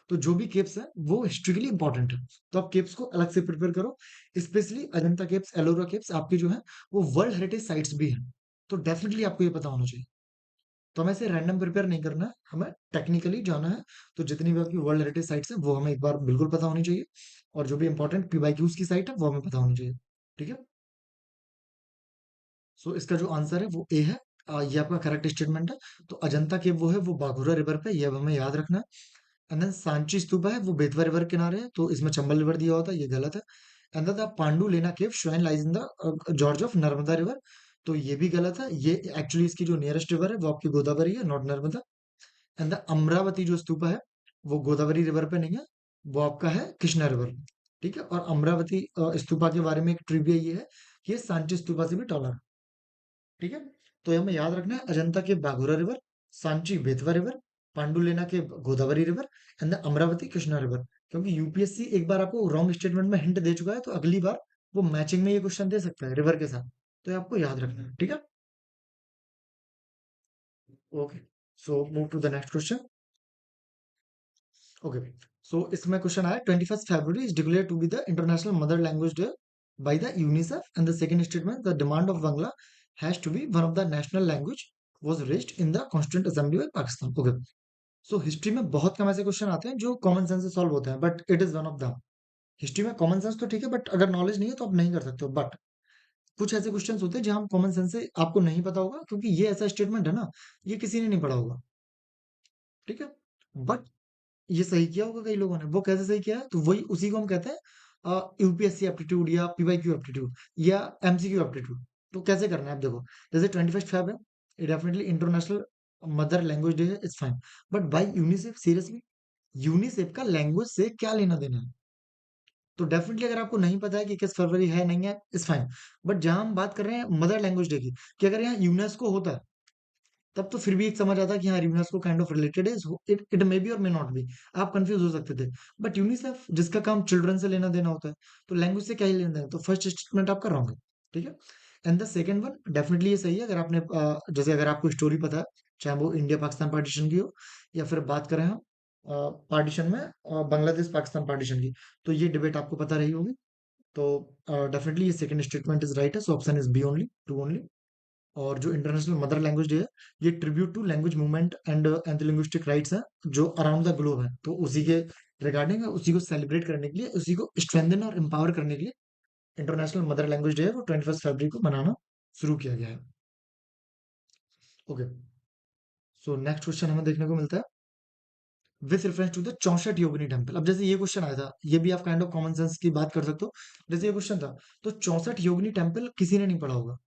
तो जो भी केव्स है वो हिस्ट्रिकली इंपॉर्टेंट है। तो आप केव्स को अलग से प्रिपेयर करो। Specially Ajanta caves, Ellora caves आपके जो है वो वर्ल्ड हेरिटेज साइट्स भी हैं। तो डेफिनेटली आपको ये पता होना चाहिए। तो हमें ऐसे रैंडम प्रिपेयर नहीं करना है, हमें टेक्निकली जाना है। तो जितनी भी आपकी वर्ल्ड हेरिटेज साइट्स हैं वो हमें एक बार बिल्कुल पता होनी चाहिए। और जो भी इंपॉर्टेंट पीवाईक्यूज की साइट है वो हमें पता होनी चाहिए। ठीक है, सो इसका जो आंसर है वो ए है। ये आपका करेक्ट स्टेटमेंट है। तो अजंता केव वो है वो बाघोरा रिवर पे, ये अब हमें याद रखना है। एंड देन सांची स्तूपा है वो बेतवा रिवर किनारे है, तो इसमें चंबल रिवर दिया होता है, ये गलत है। एंड देन द पांडु लेना cave shrine lies in the George of Narmada river, तो ये भी गलत है। ये एक्चुअली इसकी जो नियरेस्ट रिवर है वो आपकी गोदावरी है, not Narmada. And the Amravati जो स्तूपा है वो गोदावरी रिवर पे नहीं है, वो आपका है कृष्णा रिवर। ठीक है, और अमरावती स्तूपा के बारे में एक ट्रिविया ये है कि ये सांची स्तूपा से भी टॉलर है। ठीक है, तो ये हमें याद रखना है, अजंता के बाघोरा रिवर, सांची बेतवा रिवर, पांडुलेना के Godavari river, and the Amravati Krishna river. क्योंकि यूपीएससी एक बार आपको रॉन्ग स्टेटमेंट में हिंट दे चुका है, तो अगली बार वो मैचिंग में ये क्वेश्चन दे सकता है रिवर के साथ। तो ये आपको याद रखना है। ठीक है, okay, so move to the next question. Okay, so इसमें क्वेश्चन आया 21 February is declare to be the international mother language day by the UNICEF, and the second statement, the demand of Bangla has to be one of the national language was raised in the Constituent Assembly of Pakistan. Okay, so history में बहुत कम ऐसे question आते हैं जो common sense से solve होते हैं, but it is one of them. History में कॉमन सेंस तो ठीक है, बट अगर नॉलेज नहीं है तो आप नहीं कर सकते हो। बट कुछ ऐसे क्वेश्चंस होते हैं जहां कॉमन सेंस से आपको नहीं पता होगा, क्योंकि ये ऐसा स्टेटमेंट है ना, ये किसी ने नहीं पढ़ा होगा। ठीक है, बट ये सही किया होगा कई लोगों ने। वो कैसे सही किया है, तो वही उसी को हम कहते हैं यूपीएससी एप्टीट्यूड या पीवाईक्यू एप्टीट्यूड या एमसीक्यू एप्टीट्यूड। तो कैसे करना है आप देखो, जैसे 21 फेब है, ये definitely international mother language day है, it's fine. But by UNICEF, seriously UNICEF का लैंग्वेज से क्या लेना देना है। तो डेफिनेटली अगर आपको नहीं पता है कि 21 फरवरी है नहीं है, इट्स फाइन। बट जहां हम बात कर रहे हैं मदर लैंग्वेज डे की, कि अगर यहाँ यूनेस्को होता है, तब तो फिर भी एक समझ आता है कि हाँ यूनेस्को काइंड ऑफ रिलेटेड है, इट इट मे बी और मे नॉट बी। आप कंफ्यूज हो सकते थे। बट यूनिसेफ जिसका काम चिल्ड्रन से लेना देना होता है, तो लैंग्वेज से क्या ही लेना देना। तो फर्स्ट स्टेटमेंट आपका रॉन्ग है। ठीक है, and the second one definitely ये सही है। अगर आपने जैसे अगर आपको स्टोरी पता है, चाहे वो इंडिया पाकिस्तान पार्टीशन की हो, या फिर बात करें हम पार्टीशन में बांग्लादेश पाकिस्तान पार्टीशन की, तो ये डिबेट आपको पता रही होगी। तो डेफिनेटली ये सेकंड स्टेटमेंट इज राइट है। So option is B only, two only. और जो इंटरनेशनल मदर लैंग्वेज डे है, ये tribute to language movement and linguistic rights हैं जो अराउंड द ग्लोब है। तो उसी के रिगार्डिंग, उसी को सेलिब्रेट करने के लिए, उसी को स्ट्रेंथन और एम्पावर करने के लिए इंटरनेशनल मदर लैंग्वेज डे है वो 21 फरवरी को मनाना शुरू किया गया है। ओके, सो नेक्स्ट क्वेश्चन हमें देखने को मिलता है with reference to the 64 Yogini temple. अब जैसे ये क्वेश्चन आया था, ये भी आप काइंड ऑफ कॉमन सेंस की बात कर सकते हो। जैसे ये क्वेश्चन था, तो 64 योगिनी टेम्पल किसी ने नहीं पढ़ा होगा।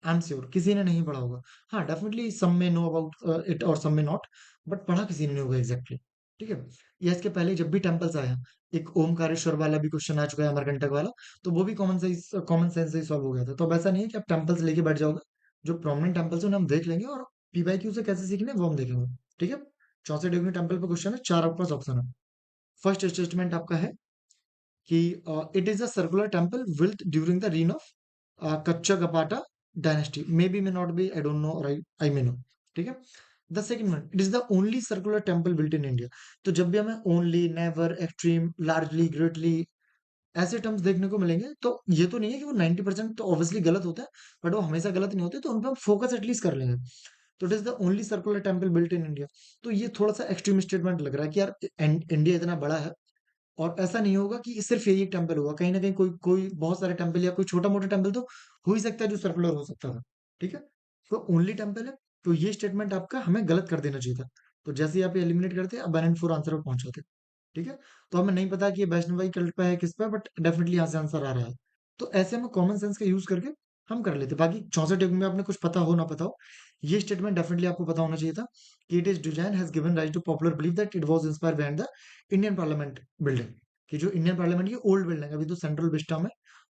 आई एम श्योर किसी ने नहीं पढ़ा होगा। हाँ, डेफिनेटली सम में नो अबाउट इट और सम में नॉट, बट पढ़ा किसी ने नहीं होगा एग्जैक्टली। ठीक है। या इसके पहले जब भी टेम्पल्स आए हैं, एक ओमकारेश्वर वाला भी क्वेश्चन आ चुका है, अमरकंटक वाला, तो वो भी कॉमन सेंस से ही सॉल्व हो गया था। तो अब ऐसा नहीं है कि आप टेम्पल्स लेके बैठ जाओगे। जो प्रोमिनेंट टेम्पल्स हैं उन्हें हम देख लेंगे, और पीवाईक्यू से कैसे सीखने हैं वो हम देखेंगे। ठीक है। 64 डिग्री टेम्पल पे क्वेश्चन है, चार आपके पास ऑप्शन है। फर्स्ट स्टेटमेंट आपका है कि it is a circular temple built during the reign of Kachchhapaghata dynasty, may be may not be, I don't know, और आई मे नो। ठीक है। The second one, it is the only circular temple built in India. तो जब भी हमें only, never, extreme, largely, greatly ऐसे terms देखने को मिलेंगे, तो ये तो नहीं है कि वो 90% तो ऑब्वियसली गलत होता है, बट वो हमेशा गलत नहीं होते, तो उन पर हम फोकस एटलीस्ट कर लेंगे। तो it is the only circular temple built in India. तो ये थोड़ा सा एक्सट्रीम स्टेटमेंट लग रहा है कि यार इंडिया इतना बड़ा है, और ऐसा नहीं होगा कि सिर्फ यही एक टेम्पल होगा। कहीं ना कहीं कोई कोई बहुत सारे टेम्पल या कोई छोटा मोटा टेम्पल तो हो ही सकता है जो सर्कुलर हो सकता था। ठीक है। तो ओनली टेम्पल है, तो ये स्टेटमेंट आपका हमें गलत कर देना चाहिए था। तो जैसे ही आप एलिमिनेट करते हैं, अब फोर आंसर पर पहुंच जाते हैं। ठीक है। तो हमें नहीं पता कि ये वैष्णवाई कल्ट पे है किस पे, बट डेफिनेटली यहाँ से आंसर आ रहा है। तो ऐसे हमें कॉमन सेंस का यूज करके हम कर लेते। बाकी 64 में आपने कुछ पता हो ना पता हो, ये स्टेटमेंट डेफिनेटली आपको पता होना चाहिए था कि it is design has given rise to popular believe that it was inspired behind the Indian parliament building. कि जो इंडियन पार्लियामेंट की ओल्ड बिल्डिंग है, अभी तो सेंट्रल विस्टा में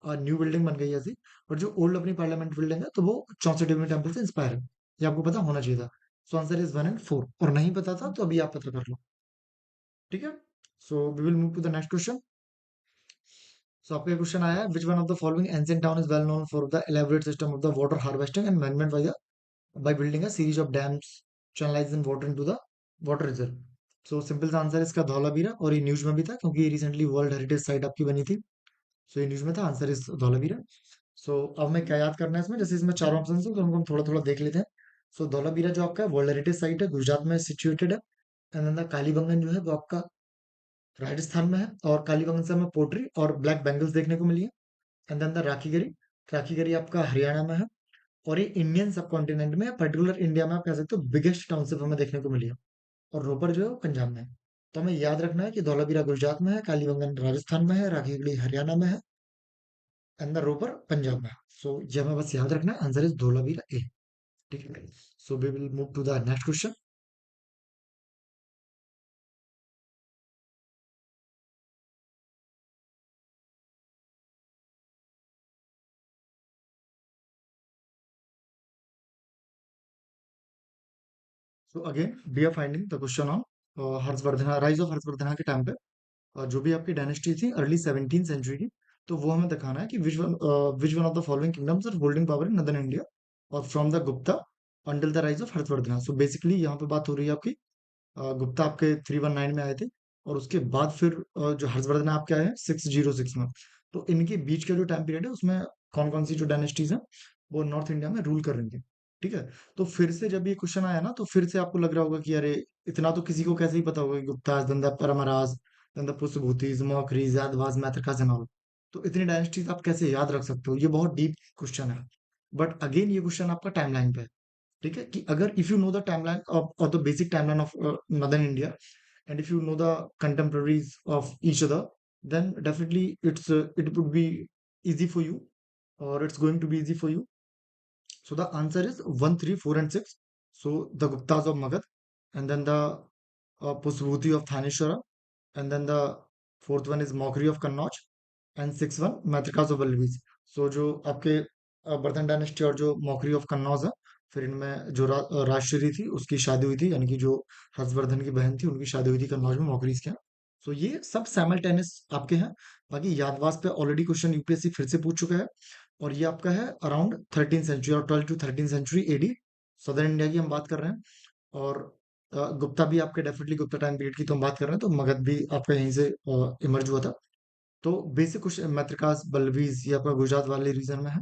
और न्यू बिल्डिंग बन गई है ऐसी, और जो ओल्ड अपनी पार्लियामेंट बिल्डिंग है, तो वो 64 टेम्पल से इंस्पायर है। ये आपको पता होना चाहिए था। सो आंसर इज 1 एंड 4, और नहीं पता था तो अभी आप पता कर लो। ठीक है। So we will move to the next question. So आपका क्वेश्चन आया है, which one of the following ancient town is well known for the elaborate system of the water harvesting and management by building a series of dams channelizing water into the water reserve। So simple सा answer इसका धौलावीरा, और ये news में भी था क्योंकि ये recently world heritage site आपकी बनी थी। सो ये न्यूज में था, आंसर इज धौलावीरा। सो अब हमें क्या याद करना है इसमें, जैसे इसमें चार ऑप्शन है तो उनको हम थोड़ा थोड़ा देख लेते हैं। सो धौलावीरा जो आपका वर्ल्ड हेरिटेज साइट है, गुजरात में सिचुएटेड है। एंड देन द कालीबंगन जो है वो आपका राजस्थान में है, और कालीबंगन से हमें पोट्री और ब्लैक बेंगल्स देखने को मिली है। And then the Rakhigarhi, Rakhigarhi आपका हरियाणा में है। और ये इंडियन सब कॉन्टिनेंट में, पर्टिकुलर इंडिया में आप कह सकते हो बिगेस्ट टाउनशिप हमें देखने को मिली है। और रोपर जो है वो पंजाब में है। तो हमें याद रखना है कि धौलावीरा गुजरात में है, कालीबंगन राजस्थान में है, राखीगढ़ी हरियाणा में है, एंड द रोपर पंजाब में है। सो ये हमें बस याद रखना है, आंसर इज धौलावीरा ए। ठीक है। So we will move to the next question. So again we are finding the question on Harshvardhan, rise of Harshvardhan के टाइम पे जो भी आपकी डायनेस्टी थी अर्ली 17th सेंचुरी की, तो वो हमें दिखाना है कि which one of the following kingdoms are holding power in northern India और from the Gupta until the rise of Harshavardhana. So basically यहाँ पे बात हो रही है आपकी, गुप्ता आपके 319 में आए थे, और उसके बाद फिर जो हर्षवर्धन आपके आए हैं 606 में। तो इनके बीच का जो टाइम पीरियड है उसमें कौन कौन सी जो डायनेस्टीज हैं वो नॉर्थ इंडिया में रूल कर रही थी। ठीक है। तो फिर से जब ये क्वेश्चन आया ना, तो फिर से आपको लग रहा होगा कि अरे इतना तो किसी को कैसे ही पता होगा कि गुप्ता, धंधा, परमराज, धंधा, पुष्यभूति, मौखरी, यादवास, मैत्रकास एंड ऑल। तो इतनी डायनेस्टीज आप कैसे याद रख सकते हो, ये बहुत डीप क्वेश्चन है। बट अगेन ये क्वेश्चन आपका टाइमलाइन पे है। ठीक है, कि अगर if you know the timeline और the basic timeline of northern India, and if you know the contemporaries of each other, then definitely it would be easy for you, or it's going to be easy for you. So the answer is 1, 3, 4, and 6. So the Guptas of Magad, and then the Pusbhuti of Thanishwara, and then the fourth one is Mokri of Kannauj, and sixth one Matrikas of Balvis. So जो आपके Bardhan dynasty और जो Maukhari of Kannauj है, फिर इनमें जो राजश्री थी उसकी शादी हुई थी, यानी कि जो हर्षवर्धन की बहन थी उनकी शादी हुई थी कन्नौज में मौखरी के यहाँ। सो ये सब सैमल्टेनियस आपके हैं। बाकी यादवास पे ऑलरेडी क्वेश्चन यूपीएससी फिर से पूछ चुका है, और ये आपका है अराउंड 13th सेंचुरी और 12 to 13th century AD, southern India की हम बात कर रहे हैं। और गुप्ता भी आपके डेफिनेटली गुप्ता टाइम पीरियड की तो हम बात कर रहे हैं, तो मगध भी आपका यहीं से इमर्ज हुआ था। तो बेसिक क्वेश्चन मैत्रिकास बल्लवीज ये आपका गुजरात वाले रीजन में है।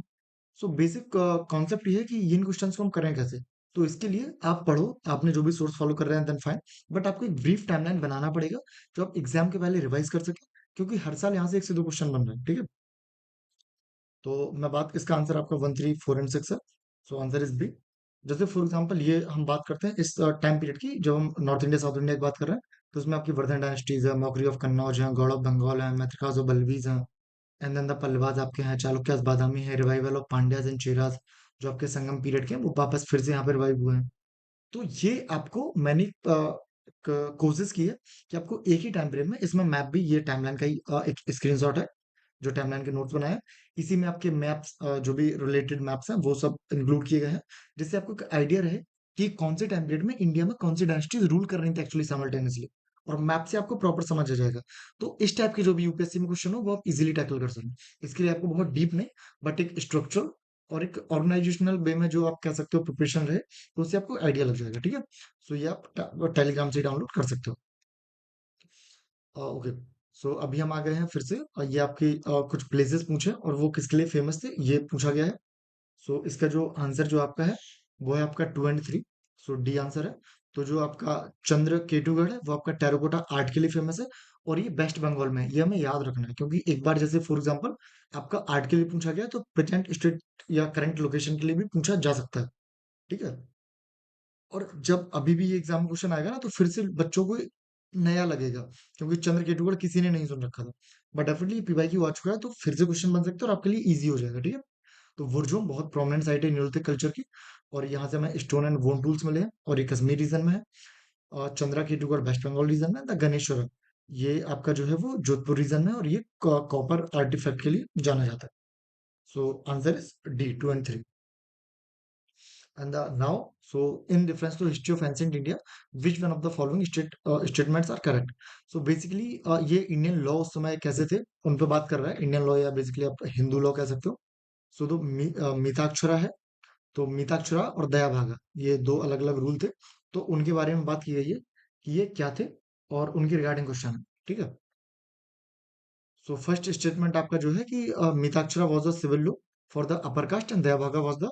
सो बेसिक कॉन्सेप्ट ये है कि इन क्वेश्चंस को हम करें कैसे। तो इसके लिए आप पढ़ो, आपने जो भी सोर्स फॉलो कर रहे हैं देन फाइन, बट आपको एक ब्रीफ टाइमलाइन बनाना पड़ेगा जो आप एग्जाम के पहले रिवाइज कर सके, क्योंकि हर साल यहाँ से एक से दो क्वेश्चन बन रहे हैं। ठीक है। तो मैं बात इसका आंसर आपका 1, 3, 4 एंड 6 है। सो आंसर इज बी। जैसे फॉर एग्जांपल ये हम बात करते हैं इस टाइम पीरियड की, जब हम नॉर्थ इंडिया साउथ इंडिया की बात कर रहे हैं, तो उसमें आपकी वर्धन डायनेस्टीज है, मौर्य ऑफ कन्नौज है, गौड़ ऑफ बंगाल है, मैत्रिकास ऑफ बल्बीज हैं, एंड देन द पल्लवाज आपके हैं, चालुक्यास बादामी है, revival of Pandyas and Cheras जो आपके संगम पीरियड के हैं, वो वापस फिर से यहाँ पे रिवाइव हुए हैं। तो ये आपको मैंने कोशिश की है कि आपको एक ही टाइम फ्रेम में, इसमें मैप भी ये टाइमलाइन का ही एक स्क्रीनशॉट है जो टाइमलाइन के नोट्स बनाए हैं। इसी में आपके मैप्स जो भी रिलेटेड मैप्स हैं वो सब इंक्लूड किए गए हैं, जिससे आपको एक आइडिया रहे कि कौन से टाइम पीरियड में इंडिया में कौन सी डायनेस्टीज रूल कर रही थी एक्चुअली साइमल्टेनियसली, और मैप से आपको प्रॉपर समझ आ जाएगा। तो इस टाइप के जो भी यूपीएससी में क्वेश्चन हो वो आप इजीली टैकल कर सकें। इसके लिए आपको बहुत डीप नहीं, बट एक स्ट्रक्चर और एक ऑर्गेनाइजेशनल वे में जो आप कह सकते हो प्रिपरेशन रहे, तो उससे आपको आइडिया लग जाएगा। ठीक है, सो ये आप टेलीग्राम से डाउनलोड कर सकते हो। ओके, सो अभी हम आ गए हैं फिर से, ये आपकी कुछ प्लेसेस पूछे और वो किसके लिए फेमस थे ये पूछा गया है। सो इसका जो आंसर जो आपका है वो है आपका 2 एंड 3। सो डी आंसर है। तो जो आपका चंद्र केटुगढ़ है वो आपका टेराकोटा आर्ट के लिए फेमस है, और ये वेस्ट बंगाल में है। ये हमें याद रखना है, क्योंकि एक बार जैसे फॉर एग्जांपल आपका आर्ट के लिए पूछा गया, तो प्रेजेंट स्टेट या करंट लोकेशन के लिए भी पूछा जा सकता है। ठीक है, और जब अभी भी ये एग्जाम क्वेश्चन आएगा ना, तो फिर से बच्चों को नया लगेगा, क्योंकि चंद्र केटुगढ़ किसी ने नहीं सुन रखा था। बट डेफिनेटली पीवाई की आ चुका है, तो फिर से क्वेश्चन बन सकते हैं और आपके लिए इजी हो जाएगा। ठीक है, तो वुरजोम बहुत प्रोमिनेंट साइट है न्यूलिथिक कल्चर की, और यहाँ से हमें स्टोन एंड बोन टूल्स मिले हैं, और ये कश्मीर रीजन में है। और चंद्रा केटुगढ़ वेस्ट बंगाल रीजन में, द गणेश्वरम ये आपका जो है वो जोधपुर रीजन में, और ये कॉपर आर्टिफैक्ट के लिए जाना जाता है। सो answer is D 2 and 3। And now, so in reference to history of ancient India, which one of the following statements are correct? So basically ये इंडियन लॉ उस समय कैसे थे उन पे बात कर रहा है। इंडियन लॉ या बेसिकली आप हिंदू लॉ कह सकते हो। सो तो मिताक्षरा है, तो मिताक्षरा और दयाभागा ये दो अलग अलग रूल थे, तो उनके बारे में बात की गई है कि ये क्या थे, और उनके रिगार्डिंग क्वेश्चन है। ठीक है, सो फर्स्ट स्टेटमेंट आपका जो है कि Mitakshara was the civil law for the upper caste and Dayabhaga was the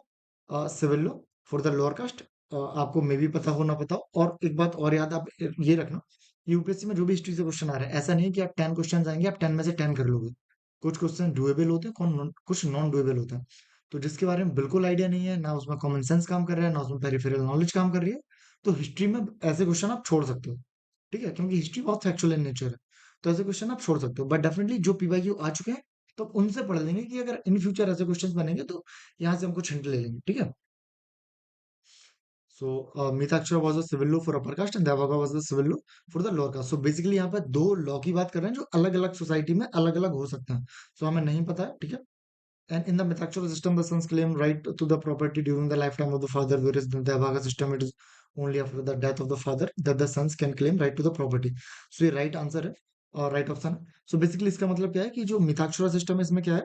civil law for the lower caste. आपको मे भी पता हो ना पता हो, और एक बात और याद आप ये रखना, यूपीएससी में जो भी हिस्ट्री से क्वेश्चन आ रहे हैं, ऐसा नहीं है कि आप 10 क्वेश्चन आएंगे आप 10 में से 10 कर लोगे। कुछ क्वेश्चन डुएबल होते हैं, कुछ नॉन डुएबल होते हैं। तो जिसके बारे में बिल्कुल आइडिया नहीं है ना, उसमें कॉमन सेंस काम कर रहा है ना उसमें पेरिफेरल नॉलेज काम कर रही है, तो हिस्ट्री में ऐसे क्वेश्चन आप छोड़ सकते हो। ठीक है, क्योंकि हिस्ट्री बहुत फैक्चुअल इन नेचर है, तो ऐसे क्वेश्चन आप छोड़ सकते हो। बट डेफिनेटली जो पीवाईक्यू आ चुके हैं, तो उनसे पढ़ लेंगे कि अगर इन फ्यूचर ऐसे क्वेश्चंस बनेंगे तो यहाँ से हम कुछ हिंट ले लेंगे। ठीक है, so Mitakshara was the civil law for upper caste and Dayabhaga was the civil law for the lower caste. So basically यहाँ पर दो लॉ की बात कर रहे हैं जो अलग अलग सोसाइटी में अलग अलग हो सकते हैं। सो हमें नहीं पता है। ठीक है, and in the Mitaksara system, the sons claim right to the property during the lifetime of the father, whereas in the Devagha system, it is only after the death of the father that the sons can claim right to the property. So ये right answer है और right option है। So basically इसका मतलब क्या है कि जो मिताक्षरा सिस्टम है इसमें क्या है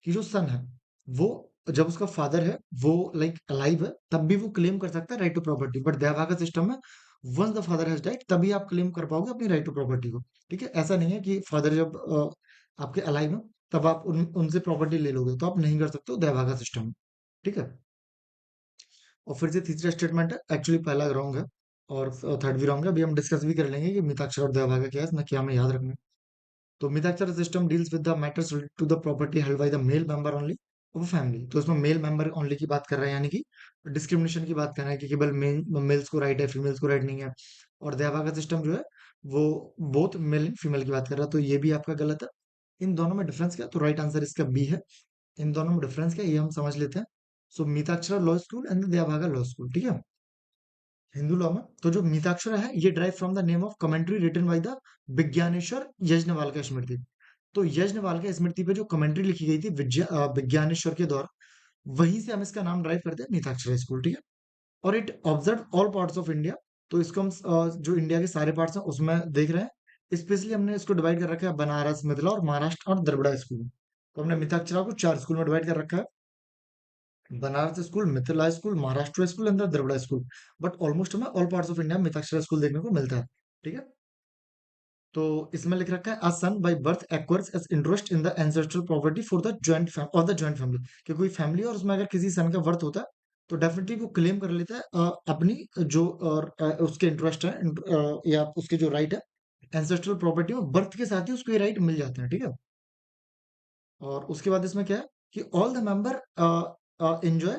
कि जो सन है वो, जब उसका फादर है वो लाइक अलाइव है, तब भी वो क्लेम कर सकता है right to property. But Dayabhaga system में once the father has died तभी आप क्लेम कर पाओगे अपनी राइट टू प्रॉपर्टी को। ठीक है, ऐसा नहीं है कि फादर जब आपके अलाइव है तब आप उनसे प्रॉपर्टी ले लोगे, तो आप नहीं कर सकते हो दयाभागा सिस्टम में। ठीक है, और फिर से तीसरा स्टेटमेंट है एक्चुअली पहला रॉन्ग है, और थर्ड भी रॉन्ग है। अभी हम डिस्कस भी कर लेंगे कि मिताक्षर और दयाभागा क्या है, इसमें क्या हमें याद रखना है। तो Mitakshara system deals with the matters related to the property held by the male member only of family. तो इसमें मेल मेंबर ओनली की बात कर रहे हैं, यानी कि डिस्क्रिमिनेशन की बात कर रहे हैं कि केवल मेल्स को राइट है फीमेल्स को राइट नहीं है। और दयाभागा सिस्टम जो है वो बोथ मेल एंड फीमेल की बात कर रहा है, तो ये भी आपका गलत है। इन दोनों में डिफरेंस क्या है? तो राइट आंसर इसका बी है। इन दोनों में डिफरेंस क्या है ये हम समझ लेते हैं। So Mitakshara law school and Dayabhaga law school. ठीक है, हिंदू लॉ में तो जो मिताक्षरा है ये drive from the name of commentary written by the Vijnaneshwara Yajnavalkya Smriti. तो यज्ञवाल्क्य स्मृति पे जो कमेंट्री लिखी गई थी विज्ञानेश्वर के द्वारा, वहीं से हम इसका नाम ड्राइव करते हैं मिताक्षरा स्कूल। ठीक है, और it observe all parts of India. तो इसको हम जो इंडिया के सारे पार्ट्स हैं उसमें देख रहे हैं। स्पेशली हमने इसको डिवाइड कर रखा है बनारस, मिथिला और महाराष्ट्र और द्रविड़ा स्कूल। तो हमने मिताक्षरा को 4 स्कूल में डिवाइड कर रखा है, Banaras school, Mithila school, Maharashtra school and Dravida school. But almost हमें ऑल पार्ट्स ऑफ इंडिया में मिताक्षरा स्कूल देखने को मिलता है। ठीक है, तो इसमें लिख रखा है a son by birth acquires as interest in the ancestral property for the joint family. कि कोई फैमिली और उसमें अगर किसी सन का बर्थ होता है, तो डेफिनेटली वो क्लेम कर लेता है अपनी जो और उसके इंटरेस्ट है या उसके जो राइट है एंसेस्ट्रल प्रॉपर्टी में, बर्थ के साथ ही उसको ये राइट मिल जाते हैं। ठीक है, और उसके बाद इसमें क्या है कि all the member enjoy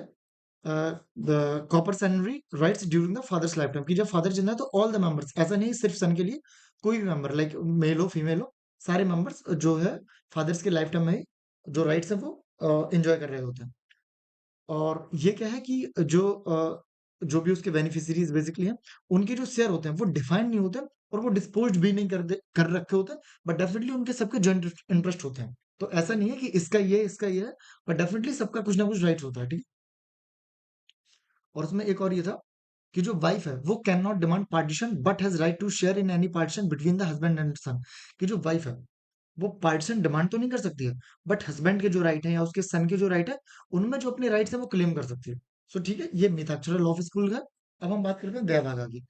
the coparcenary rights during the father's life time, कि जब फादर जिंदा है तो ऑल द मेंबर्स, ऐसा नहीं सिर्फ सन के लिए, कोई भी मेंबर लाइक मेल हो फीमेल हो, सारे मेंबर्स जो है फादर्स के लाइफ टाइम में ही जो राइट्स है वो एंजॉय कर रहे होते हैं। और ये क्या है कि जो भी उसके बेनिफिशियरीज बेसिकली हैं, उनके जो शेयर होते हैं वो डिफाइन नहीं होते और वो डिस्पोज्ड भी नहीं कर रखे होते, बट डेफिनेटली उनके सबके जॉइंट इंटरेस्ट होते हैं। तो ऐसा नहीं है कि इसका ये है, बट डेफिनेटली सबका कुछ ना कुछ राइट्स होता है, ठीक है। और उसमें एक और ये था कि जो वाइफ है वो can not demand partition but has right to share in any partition between the husband and son, कि जो वाइफ है वो पार्टीशन डिमांड तो नहीं कर सकती है, बट हस्बैंड के जो राइट है या उसके सन के जो राइट है, उनमें जो अपने राइट्स है वो क्लेम कर सकती है। सो ठीक है, ये मिताक्षरा लॉ ऑफ स्कूल का। अब हम बात करते हैं दया भागा की।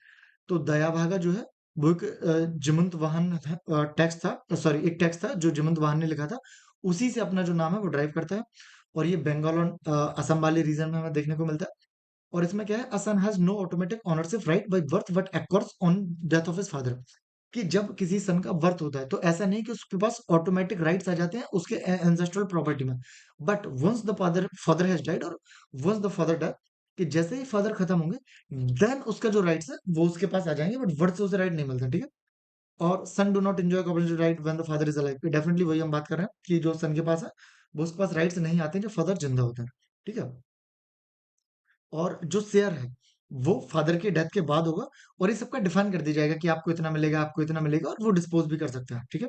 तो दया भागा जो है वो एक जिमंत वाहन टेक्स्ट था, सॉरी एक टेक्स्ट था जो जिमंत वाहन ने लिखा था, उसी से अपना जो नाम है वो ड्राइव करता है। और ये बंगाल और असम वाले रीजन में हमें देखने को मिलता है। और इसमें क्या है, a son has no automatic ownership right by birth but acquires on death of his father, कि जब किसी सन का बर्थ होता है तो ऐसा नहीं कि उसके पास ऑटोमेटिक राइट्स आ जाते हैं उसके एंसेस्ट्रल प्रॉपर्टी में, but once the father father has died, और वंस द फादर डाइड, कि जैसे ही फादर खत्म होंगे देन उसका जो राइट्स है वो उसके पास आ जाएंगे, बट बर्थ से उसे राइट नहीं मिलता, ठीक है। और son do not enjoy cooperative right when the father is alive, definitely वही हम बात कर रहे हैं कि जो सन के पास है वो उसके पास राइट्स नहीं आते हैं जब फादर जिंदा होता है, ठीक है। और जो शेयर है वो फादर के डेथ के बाद होगा, और ये सबका डिफाइन कर दिया जाएगा कि आपको इतना मिलेगा, आपको इतना मिलेगा, और वो डिस्पोज भी कर सकते हैं, ठीक है।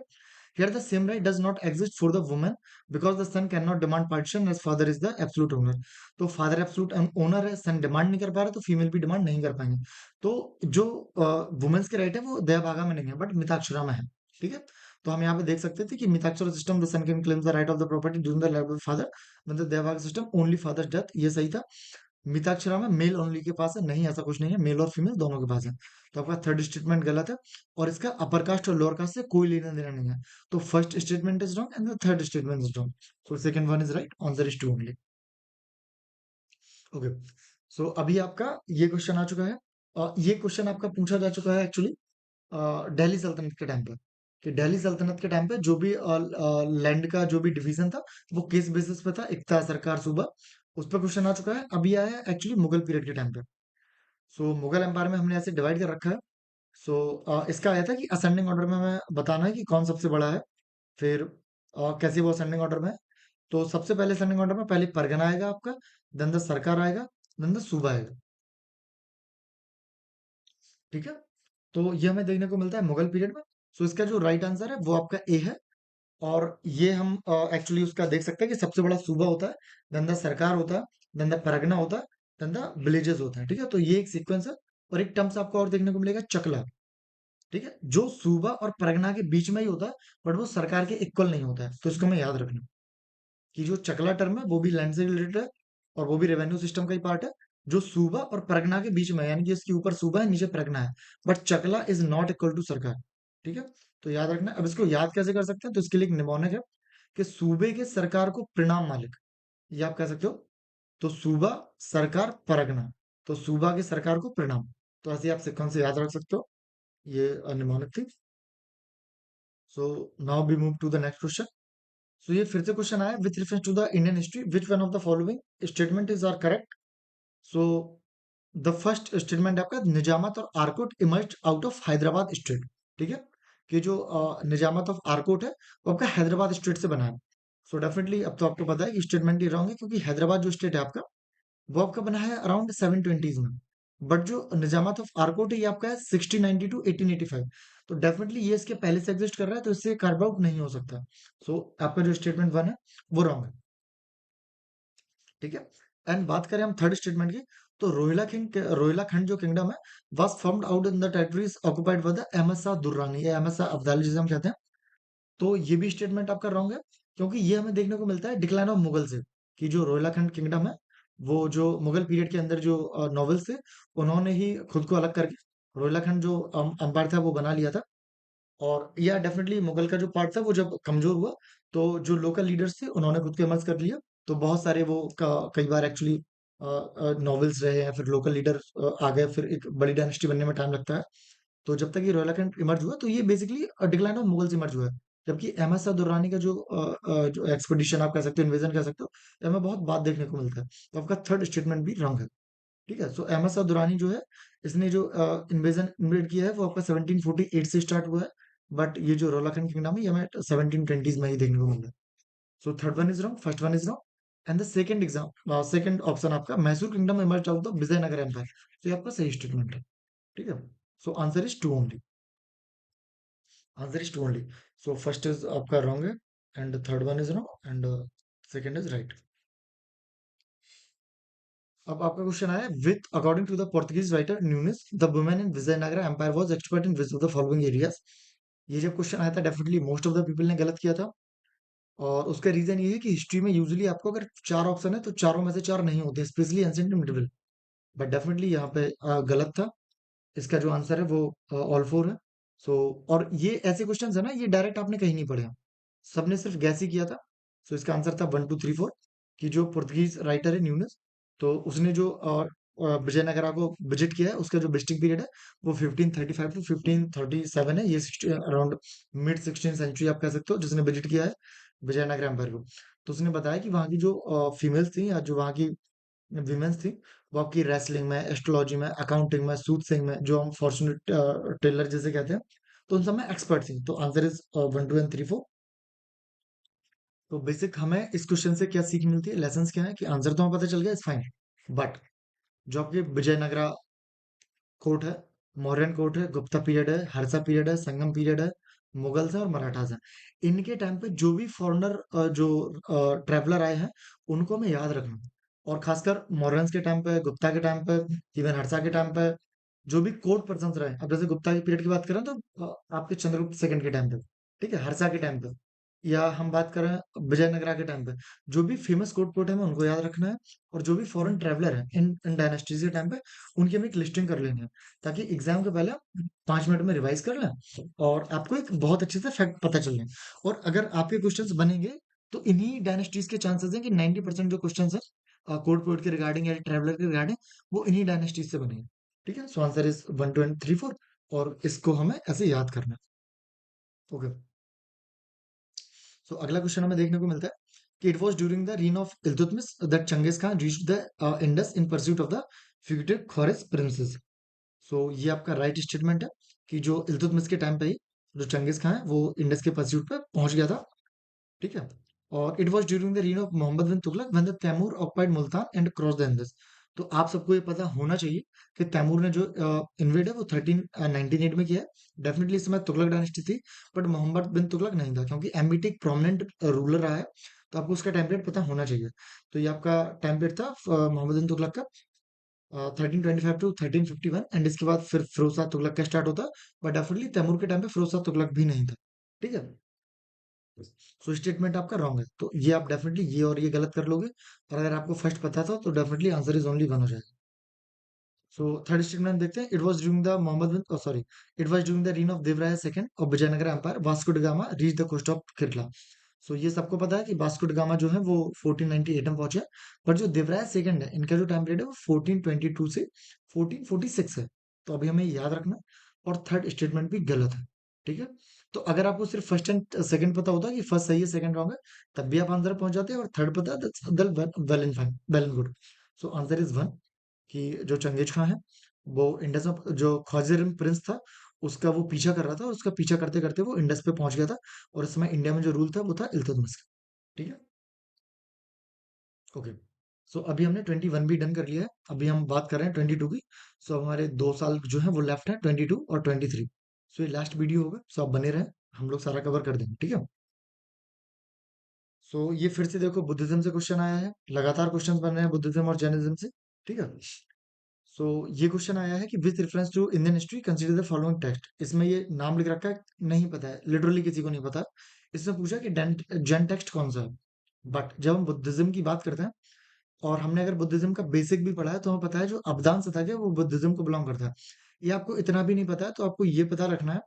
Here the same right does not exist for the women because the son can not demand partition as father is the absolute owner. तो फादर एब्सोल्यूट ओनर है, सन डिमांड नहीं कर पा रहा, तो फीमेल भी डिमांड नहीं कर पाएंगे। तो जो वुमेन्स के राइट है वो दयाभागा में नहीं है, बट मिताक्षरा में है, ठीक है। तो हम यहाँ पे देख सकते थे कि Mitakshara system the son can claim the right of the property during the life of father, मतलब Dayabhaga system only father death, ये सही था। मिताक्षरा में मेल ओनली के पास है, नहीं ऐसा कुछ नहीं है, मेल और फीमेल दोनों के पास है। तो आपका थर्ड स्टेटमेंट गलत है, और इसका अपर कास्ट और लोअर कास्ट से कोई लेना देना नहीं है। तो first statement is wrong and the third statement is wrong, so second one is right, answer is two only. Okay, so अभी आपका ये क्वेश्चन आ चुका है। ये क्वेश्चन आपका पूछा जा चुका है एक्चुअली दिल्ली सल्तनत के टाइम पे, कि दिल्ली सल्तनत के टाइम पे जो भी लैंड का जो भी डिवीजन था वो किस बेसिस पे था, इक्ता सरकार सूबा, उस पर क्वेश्चन आ चुका है। अभी आया है एक्चुअली मुगल पीरियड के टाइम पे। सो मुगल एम्पायर में हमने ऐसे डिवाइड कर रखा है। सो इसका आया था कि असेंडिंग ऑर्डर में हमें बताना है कि कौन सबसे बड़ा है, फिर कैसे वो असेंडिंग ऑर्डर में है। तो सबसे पहले असेंडिंग ऑर्डर में पहले परगना आएगा आपका, देन द सरकार आएगा, देन द सूबा आएगा, ठीक है। तो ये हमें देखने को मिलता है मुगल पीरियड में। सो इसका जो राइट आंसर है वो आपका ए है। और ये हम एक्चुअली उसका देख सकते हैं कि सबसे बड़ा सूबा होता है, देन द सरकार होता है, देन द परगना होता है, देन द विलेजेस होता है, ठीक है। तो ये एक सीक्वेंस है। और एक टर्म्स आपको और देखने को मिलेगा, चकला, ठीक है, जो सूबा और परगना के बीच में ही होता है, बट वो सरकार के इक्वल नहीं होता है, तो इसको हमें याद रखना कि जो चकला टर्म है वो भी लैंड से रिलेटेड है, और वो भी रेवेन्यू सिस्टम का ही पार्ट है, जो सूबा और परगना के बीच में है, यानी कि इसके ऊपर सूबा है नीचे परगना है, बट चकला इज नॉट इक्वल टू सरकार, ठीक है। तो याद रखना। अब इसको याद कैसे कर सकते हैं, तो इसके लिए एक निमोनिक है कि सूबे के सरकार को प्रणाम मालिक, ये आप कह सकते हो। तो सूबा, सरकार, परगना, तो सूबा के सरकार को प्रणाम। तो ऐसे आप सिक्वेंस से याद रख सकते हो। ये निमोनिक थी। So now we move to the next question. So ये फिर से क्वेश्चन आया with reference to the Indian history, which one of the following statement is are correct. So the first statement आपका, निजामत और Arcot emerge out of Hyderabad state, ठीक है। कि जो निजामत ऑफ आर्कोट है वो आपका हैदराबाद स्टेट से बना है। सो डेफिनेटली अब तो आपको पता है कि स्टेटमेंट ही रॉन्ग है, क्योंकि हैदराबाद जो स्टेट है आपका वो आपका बना है अराउंड 720s में, बट जो निजामत ऑफ आर्कोट है ये आपका है 1690 टू 1885। तो डेफिनेटली ये इसके पहले से एग्जिस्ट कर रहा है, तो इससे कार्व आउट नहीं हो सकता। सो आपका जो स्टेटमेंट वन है वो रॉन्ग है, ठीक है। एंड बात करें हम थर्ड स्टेटमेंट की, तो रोहिला खंड जो किंगडम है was formed out in the territories occupied by the Ahmad Shah Durrani, या अहमद शाह अब्दाली जिसे हम कहते हैं। तो ये भी स्टेटमेंट आपका रॉन्ग है, क्योंकि ये हमें देखने को मिलता है डिक्लाइन ऑफ मुगल से, कि जो रोहिलाखंड किंगडम है वो जो मुगल पीरियड के अंदर जो नॉवेल्स थे उन्होंने ही खुद को अलग करके रोहिलाखंड जो अंपायर था वो बना लिया था। और या डेफिनेटली मुगल का जो पार्ट था वो जब कमजोर हुआ तो जो लोकल लीडर्स थे उन्होंने खुद को मर्ज कर लिया। तो बहुत सारे वो कई बार एक्चुअली नॉवेल्स रहे हैं, फिर लोकल लीडर आ गए, फिर एक बड़ी डायनेस्टी बनने में टाइम लगता है। तो जब तक ये रोहिलाखंड इमर्ज हुआ तो ये basically decline of Mughals emerge हुआ है। जबकि एम एस दुर्रानी का जो एक्सपेडिशन आप कह सकते हो, इन्वेजन कह सकते हो, हमें बहुत बात देखने को मिलता है। तो आपका थर्ड स्टेटमेंट भी रॉन्ग है। ठीक है, सो एम एस दुरानी जो है, इसने जो इन्वेजन इन्वेड किया है वो आपका 1748 से स्टार्ट हुआ है। बट ये जो रोलाखंड किंगडम है ये हमें 1720s में ही देखने को मिल रहा है। So third one is wrong, first one is wrong, and the second option आपका Mysore kingdom emerge out of Vijayanagara empire, तो ये आपका सही स्टेटमेंट है। ठीक है, सो answer is two only, answer is two only. So first is आपका रॉन्ग है, and third one is wrong, and second is right. अब आपका क्वेश्चन आया, with according to the Portuguese writer Nuniz the women in Vijayanagara empire was expert in which of the following areas. ये जब question आया था definitely most of the people ने गलत किया था। और उसका रीजन ये है कि हिस्ट्री में यूजुअली आपको अगर चार ऑप्शन है तो चारों में से चार नहीं होते, specially ancient medieval. But definitely यहाँ पे गलत था। इसका जो आंसर है वो ऑल फोर है। सो और ये ऐसे क्वेश्चन है ना, ये डायरेक्ट आपने कहीं नहीं पढ़े हैं, सबने सिर्फ गैस ही किया था। सो इसका आंसर था 1 2 3 4, कि जो पुर्तगीज राइटर है न्यूनेस, तो उसने जो विजयनगरा को विजिट किया है, उसका जो विजिटिंग पीरियड है वो 1535 टू 1537 है। ये अराउंड मिड 16th सेंचुरी आप कह सकते हो, जिसने विजिट किया है विजयनगरा एम्पायर को। तो उसने बताया कि वहाँ की जो फीमेल्स थी या जो वहाँ की विमेंस थी, वो आपकी रेसलिंग में, एस्ट्रोलॉजी में, अकाउंटिंग में, सूटसिंग में, जो हम फॉर्चूनेट टेलर जैसे कहते हैं, तो उन सब में एक्सपर्ट थी। तो आंसर इज 1 2 3 4। तो बेसिक हमें इस क्वेश्चन से क्या सीख मिलती है, लेसन क्या है, कि आंसर तो हमें पता चल गया, इज फाइन। बट जो आपके विजयनगरा कोर्ट है, मौर्यन कोर्ट है, गुप्ता पीरियड है, हर्षा पीरियड है, संगम पीरियड है, मुगल्स है और मराठास है, इनके टाइम पे जो भी फॉरेनर जो ट्रेवलर आए हैं, उनको हमें याद रखना। और खासकर मौर्यंस के टाइम पे, गुप्ता के टाइम पे, इवन हर्षा के टाइम पे, जो भी कोर्ट पर्सन रहे, अब जैसे गुप्ता के पीरियड की बात करें तो आपके चंद्रगुप्त सेकंड के टाइम पे, ठीक है, हर्षा के टाइम पे, या हम बात करें विजयनगरा के टाइम पे, जो भी फेमस कोर्ट पोर्ट है हमें उनको याद रखना है। और जो भी फॉरेन ट्रेवलर है इन इन डायनेस्टीज के टाइम पे, उनकी हमें एक लिस्टिंग कर लेनी है, ताकि एग्जाम के पहले आप 5 मिनट में रिवाइज कर लें और आपको एक बहुत अच्छे से फैक्ट पता चल जाए। और अगर आपके क्वेश्चंस बनेंगे, तो इन्हीं डायनेस्टीज के चांसेस हैं कि 90% जो क्वेश्चंस है कोर्ट पोर्ट के रिगार्डिंग या ट्रेवलर के रिगार्डिंग, वो इन्हीं डायनेस्टीज से बनेंगे। ठीक है, सो आंसर इज 1 2 3 4, और इसको हमें ऐसे याद करना है। ओके, सो अगला क्वेश्चन हमें देखने को मिलता है कि it was during the reign of Iltutmish that Genghis Khan reached the Indus in pursuit of the fugitive Khwarizm princes. सो ये आपका राइट स्टेटमेंट है, कि जो इल्तुतमिश के टाइम पे ही जो चंगेज खान है वो इंडस के परस्यूट पे पहुंच गया था। ठीक है, और it was during the reign of Mohammad bin Tughlaq when the Timur occupied Multan and cross the Indus. तो आप सबको ये पता होना चाहिए कि तैमूर ने जो इन्वेड है वो 1398 में किया है। डेफिनेटली इस समय तुगलक डायनेस्टी थी, बट मोहम्मद बिन तुगलक नहीं था, क्योंकि एमबीटी एक प्रोमिनेंट रूलर रहा है, तो आपको उसका टाइम पीरियड पता होना चाहिए। तो ये आपका टाइम पीरियड था मोहम्मद बिन तुगलक का 1325 टू 1351, एंड इसके बाद फिर फिरोज शाह तुगलक का स्टार्ट होता। बट डेफिनेटली तैमूर के टाइम पे फिरोज शाह तुगलक भी नहीं था। ठीक है, सो स्टेटमेंट आपका रॉन्ग है, तो ये आप डेफिनेटली ये और ये गलत कर लोगे। और अगर आपको फर्स्ट पता था तो definitely answer is only one हो जाएगा। सो थर्ड स्टेटमेंट देखते हैं, it was during the Mohammad bin sorry it was during the reign of Devaraya second और Vijayanagara empire Vasco da Gama reach the coast of Kerala. So ये सबको पता है कि वास्को ड गामा जो है वो 1498 में पहुंचे। पर जो देवराय सेकंड है, इनका जो टाइम पीरियड है वो 1422 से 1446 है। तो अभी हमें याद रखना। और थर्ड स्टेटमेंट भी गलत है। ठीक है, तो अगर आपको सिर्फ फर्स्ट एंड सेकंड पता होता कि फर्स्ट सही है सेकंड रॉन्ग है, तब भी आप आंसर पहुंच जाते हैं। और थर्ड पता है, well and fine, well and good. So answer is one, कि जो चंगेज खां है वो इंडस में जो ख्वारिज़म प्रिंस था, उसका वो पीछा कर रहा था, और उसका पीछा करते करते वो इंडस पे पहुंच गया था। और उस समय इंडिया में जो रूल था वो था इल्तुतमिश का। ठीक है, ओके। सो अभी हमने 21 भी डन कर लिया है, अभी हम बात कर रहे हैं 22 की। सो हमारे 2 साल जो है वो लेफ्ट है, 22 और 23। सो ये लास्ट वीडियो होगा, सो आप बने रहें, हम लोग सारा कवर कर देंगे। ठीक है, सो ये फिर से देखो बुद्धिज्म से क्वेश्चन आया है, लगातार क्वेश्चंस बन रहे हैं बुद्धिज्म और जैनिज्म से। ठीक है, सो ये क्वेश्चन आया है कि with reference to Indian history consider the following text. इसमें ये नाम लिख रखा है, नहीं पता है, लिटरली किसी को नहीं पता। इसमें पूछा कि जैन टेक्स्ट कौन सा है। बट जब हम बुद्धिज्म की बात करते हैं, और हमने अगर बुद्धिज्म का बेसिक भी पढ़ा है, तो हमें पता है जो अबदान शतक है वो बुद्धिज्म को बिलोंग करता है। ये आपको इतना भी नहीं पता है, तो आपको ये पता रखना है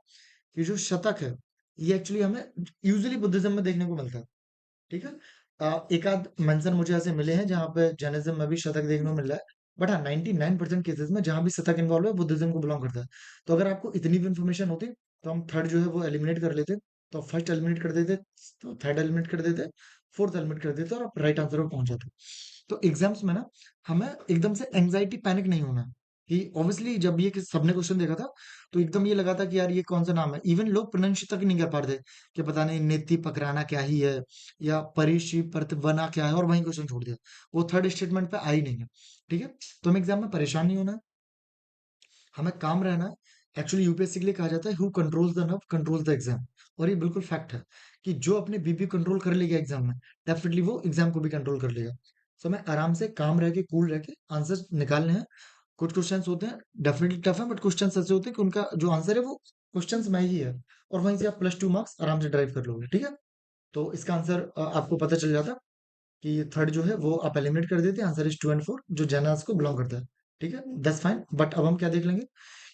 कि जो शतक है, ये एक्चुअली हमें यूजुअली बुद्धिज्म में देखने को मिलता है। ठीक है, एक आध मेंशन मुझे ऐसे मिले हैं जहाँ पे जैनिज्म में भी शतक देखने को मिल रहा है। बट हाँ, 99% केसेस में जहाँ भी शतक इन्वॉल्व है बुद्धिज्म को बिलोंग करता है। तो अगर आपको इतनी भी इंफॉर्मेशन होती, तो हम थर्ड जो है वो एलिमिनेट कर लेते। तो फर्स्ट एलिमिनेट कर देते, तो थर्ड एलिमिनेट कर देते, फोर्थ एलिमिनेट कर देते और आप राइट आंसर पे पहुंच जाते। तो एग्जाम्स में ना हमें एकदम से एंजाइटी पैनिक नहीं होना है। कि ऑब्वियसली जब ये सबने क्वेश्चन देखा था तो एकदम ये लगा था कि यार ये कौन सा नाम है, इवन लोग प्रोनाउंस तक नहीं कर पा रहे थे कि पता नहीं नेति पकड़ाना क्या ही है या परिशी प्रतिबना क्या है, और वहीं क्वेश्चन छोड़ दिया। वो थर्ड स्टेटमेंट पे आ ही नहीं है। ठीक है, तो हमें एग्जाम में परेशान नहीं होना है, हमें काम रहना है। एक्चुअली यूपीएससी के लिए कहा जाता है who controls the nerve controls the exam. और ये बिल्कुल फैक्ट है कि जो अपने बीपी कंट्रोल कर लेगा एग्जाम में, डेफिनेटली वो एग्जाम को भी कंट्रोल कर लेगा। सो हमें आराम से काम रह के कूल रह के आंसर निकालने हैं। कुछ क्वेश्चंस होते हैं डेफिनेटली टफ है, बट क्वेश्चंस ऐसे होते हैं कि उनका जो आंसर है वो क्वेश्चंस में ही है, और वहीं से आप +2 मार्क्स आराम से ड्राइव कर लोगे। ठीक है, तो इसका आंसर आपको पता चल जाता कि थर्ड जो है वो आप एलिमिनेट कर देते हैं। आंसर इज 2 और 4 जो जनरल्स को बिलोंग करता है। ठीक है, दैट्स फाइन। बट अब हम क्या देख लेंगे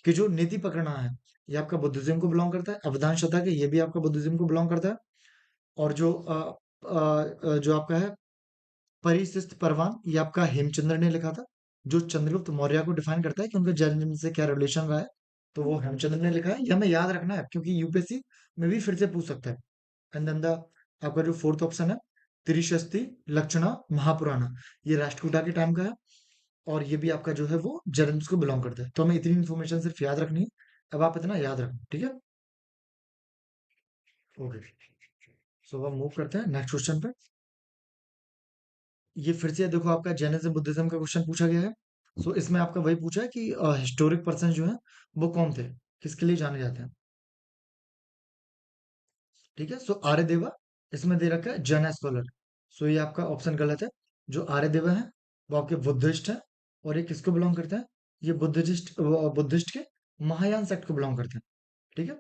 कि जो नीति पकड़ना है ये आपका बुद्धिज्म को बिलोंग करता है। अवधान शतक है ये भी आपका बुद्धिज्म को बिलोंग करता है। और जो आपका है परिशिष्ट परवान ये आपका हेमचंद्र ने लिखा था। जो चंद्रगुप्त मौर्य को डिफाइन करता है कि उनका जन्म से क्या रिलेशन रहा है, तो वो हेमचंद्र ने लिखा है। ये हमें याद रखना है क्योंकि यूपीएससी में भी फिर से पूछ सकता है। एंड देन द आपका जो फोर्थ ऑप्शन है त्रिशस्ति लक्षणा महापुराणा, ये राष्ट्रकूटा के टाइम का है। और ये भी आपका जो है वो जर्म्स को बिलोंग करता है। तो हमें इतनी इन्फॉर्मेशन सिर्फ याद रखनी है। अब आप इतना याद रखो, ठीक है। ओके, सो अब मूव करते हैं नेक्स्ट क्वेश्चन पे। ये फिर से देखो आपका जैनिज्म बुद्धिज्म का क्वेश्चन पूछा गया है। सो इसमें आपका वही पूछा है कि हिस्टोरिक पर्सन जो है वो कौन थे, किसके लिए जाने जाते हैं। ठीक है, सो आर्यदेवा इसमें दे रखा है जैन स्कॉलर। सो ये आपका ऑप्शन गलत है। जो आर्यदेवा है वो आपके बुद्धिस्ट है। और ये किसको बिलोंग करता है, ये बुद्धिस्ट के महायान सेक्ट को बिलोंग करते हैं। ठीक है,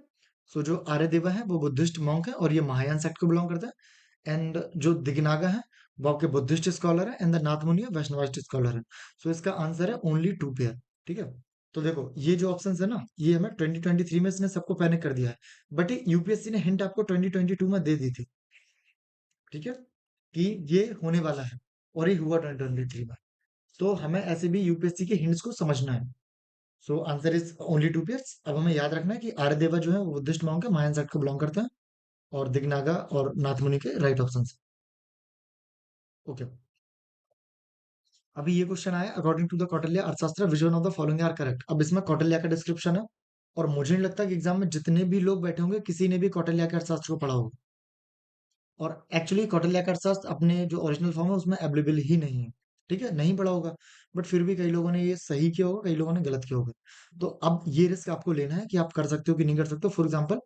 सो जो आर्यदेवा है वो बुद्धिस्ट मॉन्क है और ये महायान सेक्ट को बिलोंग करता है। एंड जो दिगनागा है वो आपके बुद्धिस्ट स्कॉलर है, एंड द नाथ मुनि वैष्णवाइस्ट स्कॉलर है। सो इसका आंसर है ओनली 2 पेयर। ठीक है, तो देखो ये जो ऑप्शन है ना ये हमें 2023 में इसने सबको पैनिक कर दिया है। बट ये यूपीएससी ने हिंट आपको 2022 में दे दी थी। ठीक है, कि ये होने वाला है, और ये हुआ 2023 में। तो हमें ऐसे भी यूपीएससी के हिंट्स को समझना है। सो आंसर इज ओनली 2 पेयर्स। अब हमें याद रखना है कि आर्यदेवा जो है वो बुद्धिस्ट मॉन्क है, महायान सेक्ट को बिलोंग करता है। और दिगनागा और नाथमुनि के राइट ऑप्शन। ओके, अभी ये क्वेश्चन आया according to the Kautilya Arthashastra which one of the following are correct. अब इसमें कौटिल्य का डिस्क्रिप्शन है, और मुझे नहीं लगता कि एग्जाम में जितने भी लोग बैठे होंगे किसी ने भी कौटिल्य के अर्थशास्त्र को पढ़ा होगा। और एक्चुअली कौटिल्य का अर्थशास्त्र अपने जो ओरिजिनल फॉर्म है उसमें अवेलेबल ही नहीं है। ठीक है, नहीं पढ़ा होगा। बट फिर भी कई लोगों ने ये सही किया होगा, कई लोगों ने गलत किया होगा। तो अब ये रिस्क आपको लेना है कि आप कर सकते हो कि नहीं कर सकते हो। For example,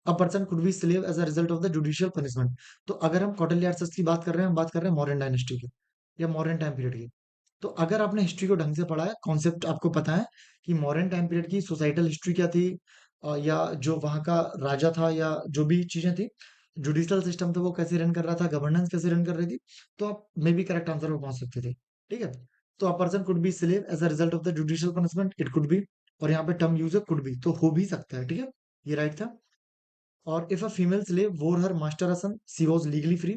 a person could be slave as a result of the judicial punishment. तो अगर हम कौटिल्य अर्थशास्त्र की बात कर रहे हैं, हम बात कर रहे हैं मौर्यन डायनेस्टी की या मौर्यन टाइम पीरियड की। तो अगर आपने हिस्ट्री को ढंग से पढ़ा है, कॉन्सेप्ट आपको पता है कि मॉडर्न टाइम पीरियड की सोसाइटल हिस्ट्री क्या थी, या जो वहाँ का राजा था या जो भी चीजें थी, जुडिशियल सिस्टम था वो कैसे रन कर रहा था, गवर्नेंस कैसे रन कर रही थी, तो आप मे बी करेक्ट आंसर पे पहुंच सकते थे। ठीक है, तो a person could be slave as a result of the judicial punishment, it could be. और यहाँ पे टर्म यूज है कुड बी, तो हो भी सकता है। ठीक है, ये राइट था। और if a female slave bore her master son she was legally free.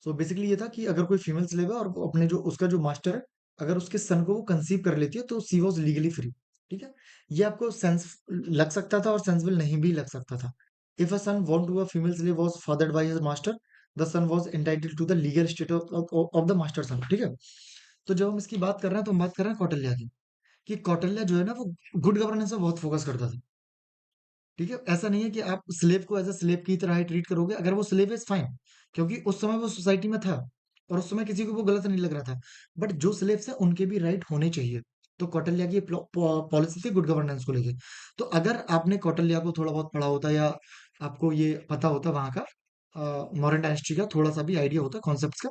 So basically ये था कि अगर कोई फीमेल स्लेव है और वो अपने जो उसका जो मास्टर है, अगर उसके सन को वो कंसीव कर लेती है तो सी वॉज लीगली फ्री। ठीक है, ये आपको सेंस लग सकता था और सेंसिबल नहीं भी लग सकता था। If a son want to a female slave was fathered by his master, the son was entitled to the legal status of the master son. ठीक है, तो जब हम इसकी बात कर रहे हैं तो हम बात कर रहे हैं कौटिल्य की, कि कौटिल्य जो है ना वो गुड गवर्नेंस में बहुत फोकस करता था। ठीक है, ऐसा नहीं है कि आप स्लेव को एज अ स्लेव की तरह ही ट्रीट करोगे। अगर वो स्लेव इज फाइन, क्योंकि उस समय वो सोसाइटी में था और उस समय किसी को वो गलत नहीं लग रहा था। बट जो स्लेव्स है उनके भी राइट होने चाहिए। तो कौटिल्य की पॉलिसी थी गुड गवर्नेंस को लेके। तो अगर आपने कौटिल्य को थोड़ा बहुत पढ़ा होता या आपको ये पता होता वहां का मॉडर्न डायनेस्टी का थोड़ा सा भी आइडिया होता कॉन्सेप्ट का,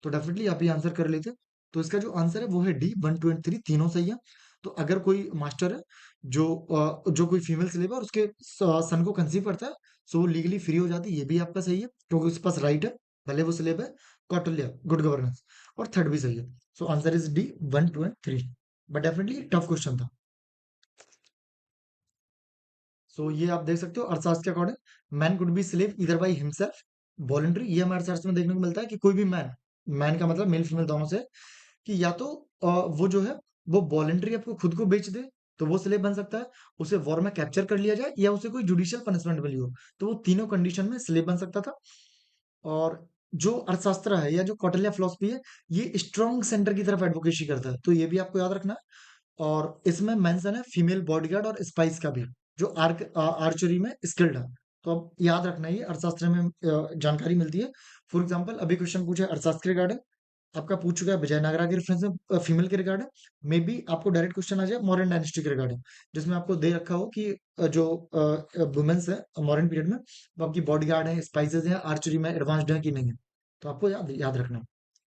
तो डेफिनेटली आप ये आंसर कर लेते। तो इसका जो आंसर है वो है डी 1, 2 एंड 3 तीनों सही है। तो अगर कोई मास्टर है जो कोई फीमेल स्लेव है और उसके सन को कंसीव करता है, सो वो लीगली फ्री हो जाती है, ये भी आपका सही है क्योंकि उसके पास राइट है, भले वो स्लेव है। कौटिल्य गुड गवर्नेंस, और थर्ड भी सही है। सो answer is D 1, 2 and 3। But definitely tough question था। सो ये आप देख सकते हो अर्थशास्त्र के according, man could be slave इधर बाई हिमसेल्फ वॉलंटरी। ये हमारे अर्थशास्त्र में देखने को मिलता है कि कोई भी मैन, मैन का मतलब मेल फीमेल दोनों से, कि या तो वो जो है वो वॉलंटरी आपको खुद को बेच दे, तो वो स्लेव बन सकता है, उसे वॉर में कैप्चर कर लिया जाए या उसे कोई जुडिशियल पनिशमेंट मिली हो। तो वो तीनों कंडीशन में स्लेव बन सकता था। और जो अर्थशास्त्र है या जो कौटिल्य फिलॉसफी है, ये स्ट्रॉन्ग सेंटर की तरफ एडवोकेसी करता है, तो ये भी आपको याद रखना है। और इसमें मेंशन है फीमेल बॉडीगार्ड और स्पाइस का भी, जो आर्चरी में स्किल्ड है। तो अब याद रखना, ये अर्थशास्त्र में जानकारी मिलती है। फॉर एग्जाम्पल अभी क्वेश्चन पूछा है अर्थशास्त्र रिगार्डिंग, आपका पूछ चुका है विजयनगरा के रेफरेंस में फीमेल के रिगार्डिंग। मे बी आपको डायरेक्ट क्वेश्चन आ जाए मॉडर्न डायनेस्टी के रिगार्डिंग, जिसमें आपको दे रखा हो कि जो वुमेन्स है मॉडर्न पीरियड में, वो आपकी बॉडी गार्ड है, स्पाइसेस है, आर्चरी में एडवांस्ड है कि नहीं है। तो आपको याद याद रखना है।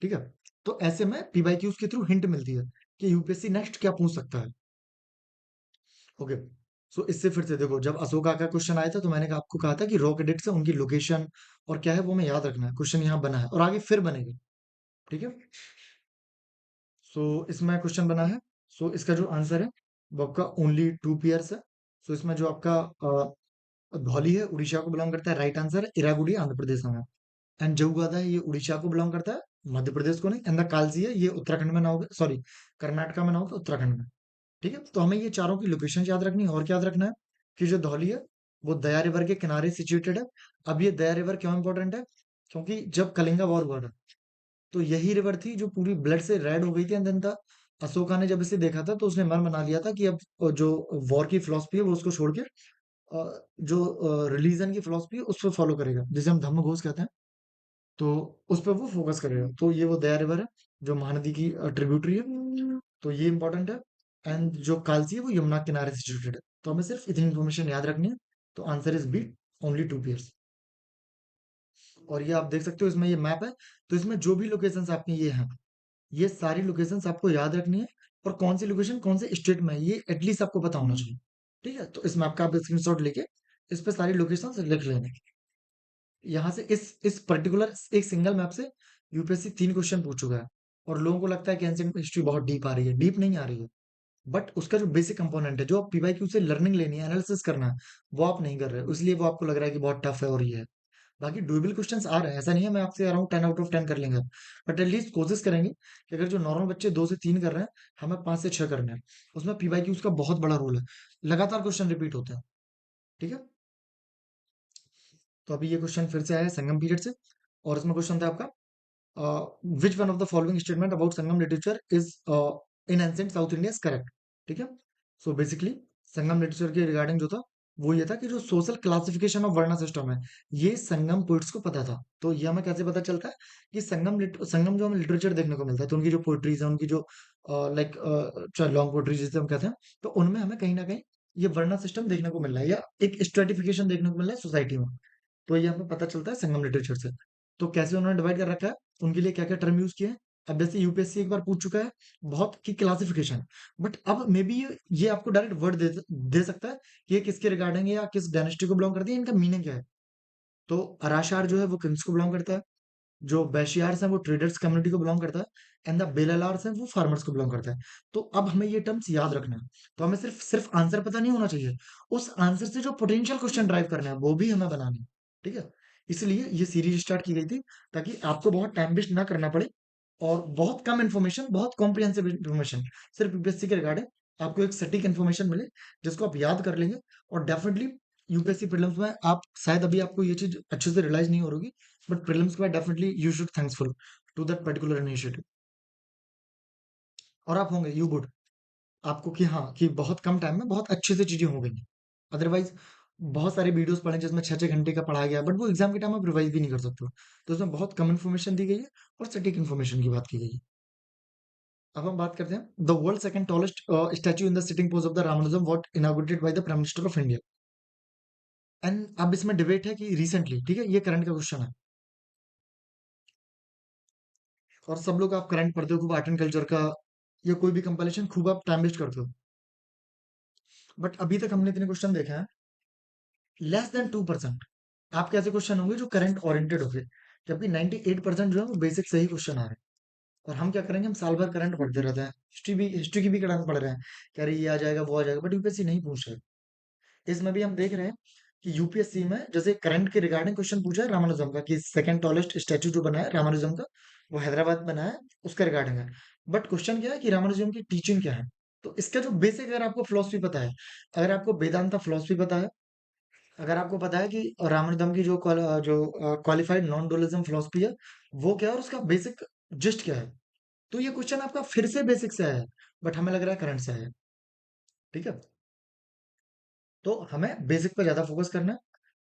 ठीक है। तो ऐसे में पीवाईक्यूज के थ्रू हिंट मिलती है कि यूपीएससी नेक्स्ट क्या पूछ सकता है। ओके। सो इससे फिर से देखो, जब अशोका का क्वेश्चन आया था तो मैंने आपको कहा था कि रॉक एडिक्ट्स है, उनकी लोकेशन और क्या है वो हमें याद रखना है। क्वेश्चन यहाँ बना है और आगे फिर बनेगा। ठीक है। सो इसमें क्वेश्चन बना है। सो इसका जो आंसर है वो आपका ओनली 2 पेयर्स है। सो इसमें जो आपका धौली है उड़ीसा को बिलोंग करता है, राइट आंसर है। इरागुडी आंध्र प्रदेश में है। एंड जऊगादा है, ये उड़ीसा को बिलोंग करता है, मध्य प्रदेश को नहीं। एंड द कालसी है, ये उत्तराखंड में ना होगा, सॉरी कर्नाटका में ना होगा, उत्तराखंड में। ठीक है। तो हमें ये चारों की लोकेशन याद रखनी है। और क्या याद रखना है कि जो धौली है वो दया रिवर के किनारे सिचुएटेड है। अब ये दया रिवर क्यों इंपॉर्टेंट है, क्योंकि जब कलिंगा वॉर हुआ था तो यही रिवर थी जो पूरी ब्लड से रेड हो गई थी। एंड देन था अशोका ने जब इसे देखा था तो उसने मन बना लिया था कि अब जो वॉर की फिलॉसफी है वो उसको छोड़ के जो रिलीजन की फिलॉसफी है उस पर फॉलो करेगा, जिसे हम धम्म घोष कहते हैं। तो उस पर वो फोकस करेगा। तो ये वो दया रिवर है जो महानदी की ट्रिब्यूटरी है। तो ये इंपॉर्टेंट है। एंड जो कालसी है वो यमुना के किनारे सिचुएटेड है। तो हमें सिर्फ इतनी इन्फॉर्मेशन याद रखनी है। तो answer is B, only 2 pairs. और ये आप देख सकते हो, इसमें ये मैप है। तो इसमें जो भी लोकेशंस आपकी ये हैं, ये सारी लोकेशंस आपको याद रखनी है। और कौन सी लोकेशन कौन से स्टेट में है ये एटलीस्ट आपको पता होना चाहिए। ठीक है। तो इस मैप का आप स्क्रीनशॉट लेके इस पे सारी लोकेशंस लिख लेना। यहाँ से इस पर्टिकुलर एक सिंगल मैप से यूपीएससी 3 क्वेश्चन पूछ चुका है। और लोगों को लगता है कि एंशिएंट हिस्ट्री बहुत डीप आ रही है, डीप नहीं आ रही है। बट उसका जो बेसिक कंपोनेंट है, जो आप पीवाईक्यू से लर्निंग लेनी है, एनालिसिस करना है, वो आप नहीं कर रहे हो, इसलिए वो आपको लग रहा है कि बहुत टफ है और ये है। बाकी डुएबल क्वेश्चंस आ रहे हैं, ऐसा नहीं है मैं आपसे अराउंड 10 आउट ऑफ 10 कर लेंगे। बट एटलीस्ट कोशिश करेंगे कि अगर जो नॉर्मल बच्चे 2 से 3 कर रहे हैं, हमें 5 से 6 करना है। उसमें पीवाईक्यूज का बहुत बड़ा रोल है, लगातार क्वेश्चन रिपीट होते हैं। ठीक है। तो अभी ये क्वेश्चन फिर से आया है संगम पीरियड से। और इसमें क्वेश्चन था आपका, विच one of the following statement about Sangam literature is in ancient south India is correct. ठीक है। सो बेसिकली संगम लिटरेचर के रिगार्डिंग जो था वो ये था कि जो सोशल क्लासिफिकेशन ऑफ वर्ण सिस्टम है, ये संगम पोइट्स को पता था। तो ये हमें कैसे पता चलता है कि संगम जो हमें लिटरेचर देखने को मिलता है, तो उनकी जो पोइट्रीज है, उनकी जो लाइक लॉन्ग पोइट्री जिसे हम कहते हैं, तो उनमें हमें कहीं ना कहीं ये वर्ण सिस्टम देखने को मिल रहा है या एक स्ट्रेटिफिकेशन देखने को मिल रहा है सोसाइटी में। तो ये हमें पता चलता है संगम लिटरेचर से। तो कैसे उन्होंने डिवाइड कर रखा है, उनके लिए क्या क्या टर्म यूज किए हैं। अब जैसे यूपीएससी एक बार पूछ चुका है बहुत की क्लासिफिकेशन, बट अब मे बी ये आपको डायरेक्ट वर्ड दे सकता है कि ये किसके रिगार्डिंग है या किस डायनेस्टी को बिलोंग करती है, इनका मीनिंग क्या है। तो अराशार जो है वो किंग्स को बिलोंग करता है, जो बैशियार्स हैं वो ट्रेडर्स कम्युनिटी को बिलोंग करता है, एंड द बेलालार्स हैं वो फार्मर्स को बिलोंग करता है। तो अब हमें ये टर्म्स याद रखना है। तो हमें सिर्फ सिर्फ आंसर पता नहीं होना चाहिए, उस आंसर से जो पोटेंशियल क्वेश्चन ड्राइव करना है वो भी हमें बनाना है। ठीक है। इसलिए ये सीरीज स्टार्ट की गई थी ताकि आपको बहुत टाइम वेस्ट ना करना पड़े और बहुत कम इन्फॉर्मेशन, बहुत कॉम्प्रिहेंसिव इन्फॉर्मेशन सिर्फ यूपीएससी के रिगार्डिंग आपको एक सटीक इन्फॉर्मेशन मिले, जिसको आप याद कर लेंगे। और डेफिनेटली यूपीएससी प्रीलिम्स में आप शायद अभी आपको ये चीज अच्छे से रियलाइज नहीं हो रही, बट प्रीलिम्स के बाद definitely you should thankful to that particular initiative. और आप होंगे यू वुड, आपको कि हाँ कि बहुत कम टाइम में बहुत अच्छे से चीजें हो गई। अदरवाइज बहुत सारे वीडियोस पढ़े जिसमें 6 6 घंटे का पढ़ाया गया, बट वो एग्जाम के टाइम आप रिवाइज भी नहीं कर सकते हो। तो उसमें बहुत कम इन्फॉर्मेशन दी गई है और सटीक इन्फॉर्मेशन की बात की गई है। अब हम बात करते हैं the world second tallest statue in the sitting pose of the Ramanujan what inaugurated by the prime minister of India. And अब इसमें डिबेट है कि रिसेंटली, ठीक है, ये करंट का क्वेश्चन है। और सब लोग आप करंट पढ़ते हो खूब, आर्ट एंड कल्चर का या कोई भी कंपाइलेशन खूब आप टाइम वेस्ट करते हो। बट अभी तक हमने इतने क्वेश्चन देखे हैं, लेस देन 2% आप कैसे क्वेश्चन होंगे जो करंट ओरिएंटेड होंगे, जबकि 98% जो है वो बेसिक सही क्वेश्चन आ रहे हैं। और हम क्या करेंगे, हम साल भर करंट पढ़ते रहते हैं, हिस्ट्री की भी करंट पढ़ रहे हैं, कह रहे ये आ जाएगा वो आ जाएगा, बट यूपीएससी नहीं पूछ रहे। इसमें भी हम देख रहे हैं कि यूपीएससी में जैसे करंट के रिगार्डिंग क्वेश्चन पूछा है रामानुजम का, कि सेकंड टॉलेस्ट स्टैचू जो बना है रामानुजम का, वो हैदराबाद में बना है, उसका रिगार्डिंग है। बट क्वेश्चन क्या है कि रामानुजम की टीचिंग क्या है। तो इसका जो बेसिक, अगर आपको फिलोसफी पता है, अगर आपको वेदांता फिलोसफी पता है, अगर आपको पता है कि रामानुजम की जो क्वालिफाइड नॉन डुअलिज्म फिलोसफी है, वो क्या है और उसका बेसिक जिस्ट क्या है, तो ये क्वेश्चन आपका फिर से बेसिक से आया है, बट हमें लग रहा है करंट से आया है। ठीक है, तो हमें बेसिक पे ज्यादा फोकस करना है।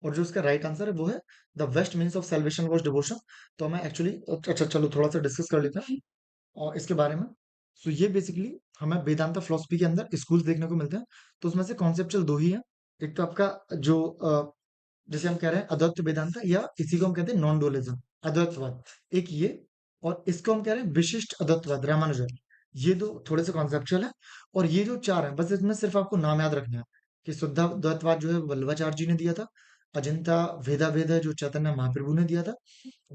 और जो इसका राइट आंसर है वो है the best means of salvation was devotion. तो हमें एक्चुअली, अच्छा चलो थोड़ा सा डिस्कस कर लेते हैं और इसके बारे में। सो ये बेसिकली हमें वेदांता फिलोसफी के अंदर स्कूल्स देखने को मिलते हैं। तो उसमें से कॉन्सेप्चुअल दो ही हैं। एक तो आपका जो जैसे हम कह रहे हैं अद्वैत वेदांत, या इसी को हम कहते हैं नॉन डुअलिज्म, अद्वैतवाद, एक ये। और इसको हम कह रहे हैं विशिष्ट अद्वैतवाद, रामानुजन। ये दो थोड़े से कॉन्सेप्चुअल है। और ये जो चार है, बस इसमें सिर्फ आपको नाम याद रखना है कि शुद्ध अद्वैतवाद जो है वो वल्लभाचार्य जी ने दिया था। अजंता वेदा वेद है जो चैतन्य महाप्रभु ने दिया था।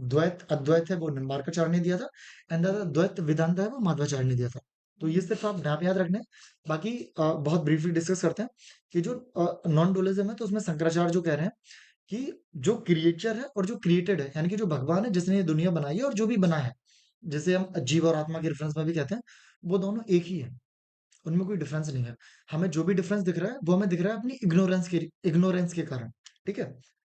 द्वैत अद्वैत है वो निम्बार्काचार्य ने दिया था। एंड द्वैत वेदांत है वो माध्वाचार्य ने दिया था। तो ये सिर्फ आप नाम याद रखना है। बाकी बहुत ब्रीफली डिस्कस करते हैं कि जो नॉन डुअलिज्म है, तो उसमें शंकराचार्य जो कह रहे हैं कि जो क्रिएचर है और जो क्रिएटेड है, यानी कि जो भगवान है जिसने ये दुनिया बनाई है और जो भी बना है, जैसे हम जीव और आत्मा के रेफरेंस में भी कहते हैं, वो दोनों एक ही है, उनमें कोई डिफरेंस नहीं है। हमें जो भी डिफरेंस दिख रहा है वो हमें दिख रहा है अपनी इग्नोरेंस के कारण। ठीक है,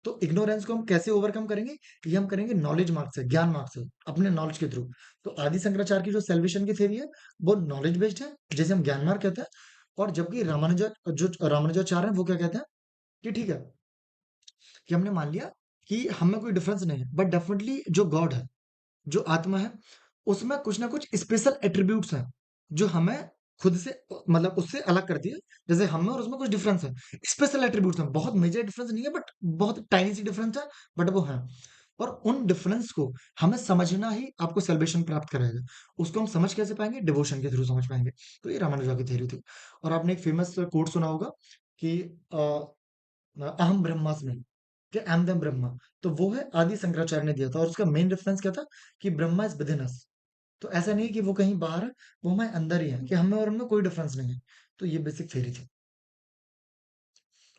तो इग्नोरेंस को हम कैसे ओवरकम करेंगे? ये हम करेंगे नॉलेज मार्ग से, ज्ञान मार्ग से, अपने नॉलेज के थ्रू। तो आदि शंकराचार्य की जो सेल्वेशन की थ्योरी है वो नॉलेज बेस्ड है, जैसे हम ज्ञान मार्ग कहते हैं। और जबकि रामानुजाचार्य हैं वो क्या कहते हैं कि ठीक है, कि हमने मान लिया कि हमें कोई डिफरेंस नहीं है, बट डेफिनेटली जो गॉड है, जो आत्मा है, उसमें कुछ ना कुछ स्पेशल एट्रीब्यूट्स हैं जो हमें खुद से, मतलब उससे अलग करती है। जैसे हम में और उसमें कुछ डिफरेंस है, स्पेशल एट्रीब्यूट्स हैं, बहुत मेजर डिफरेंस नहीं है, बट बहुत टाइनी सी डिफरेंस है, बट वो है। और उन डिफरेंस को हमें समझना ही आपको सेल्वेशन प्राप्त कराएगा। उसको हम समझ कैसे पाएंगे? डिवोशन के थ्रू समझ पाएंगे। तो ये रामानुजा की थ्योरी थी। और आपने एक फेमस कोट सुना होगा कि अहम ब्रह्मास्मि, कि आई एम द ब्रह्मा। तो वो है आदि शंकराचार्य ने दिया था, और उसका मेन रेफरेंस क्या था कि ब्रह्मा इज विद इन अस। तो ऐसा नहीं है कि वो कहीं बाहर है, वो हमारे अंदर ही है, कि हमें और उनमें कोई डिफरेंस नहीं है। तो ये बेसिक थ्योरी थी।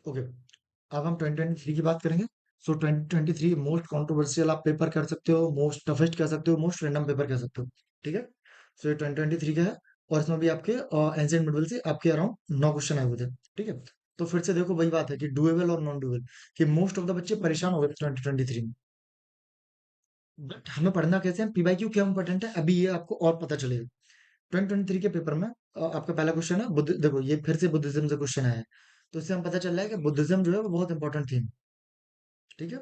ओके, अब हम 2023 की बात करेंगे। सो 2023 मोस्ट कंट्रोवर्शियल आप पेपर कर सकते हो, मोस्ट टफेस्ट कह सकते हो, मोस्ट रैंडम पेपर कह सकते हो। ठीक है, सो ये 2023 का है। और इसमें भी आपके एंशिएंट मिडल से आपके अराउंड 9 क्वेश्चन आए हुए थे। ठीक है, तो फिर से देखो वही बात है कि डुएबल और नॉन डुएबल, कि मोस्ट ऑफ द बच्चे परेशान हो गए 2023 में। बट हमें पढ़ना कैसे है, पीवाईक्यू क्यों इंपॉर्टेंट है, अभी ये आपको और पता चलेगा। 2023 के पेपर में आपका पहला क्वेश्चन है बुद्ध, देखो ये फिर से बुद्धिज्म से क्वेश्चन आया है। तो इससे हम पता चल रहा है कि बुद्धिज्म जो है वो बहुत इंपॉर्टेंट थी। ठीक है,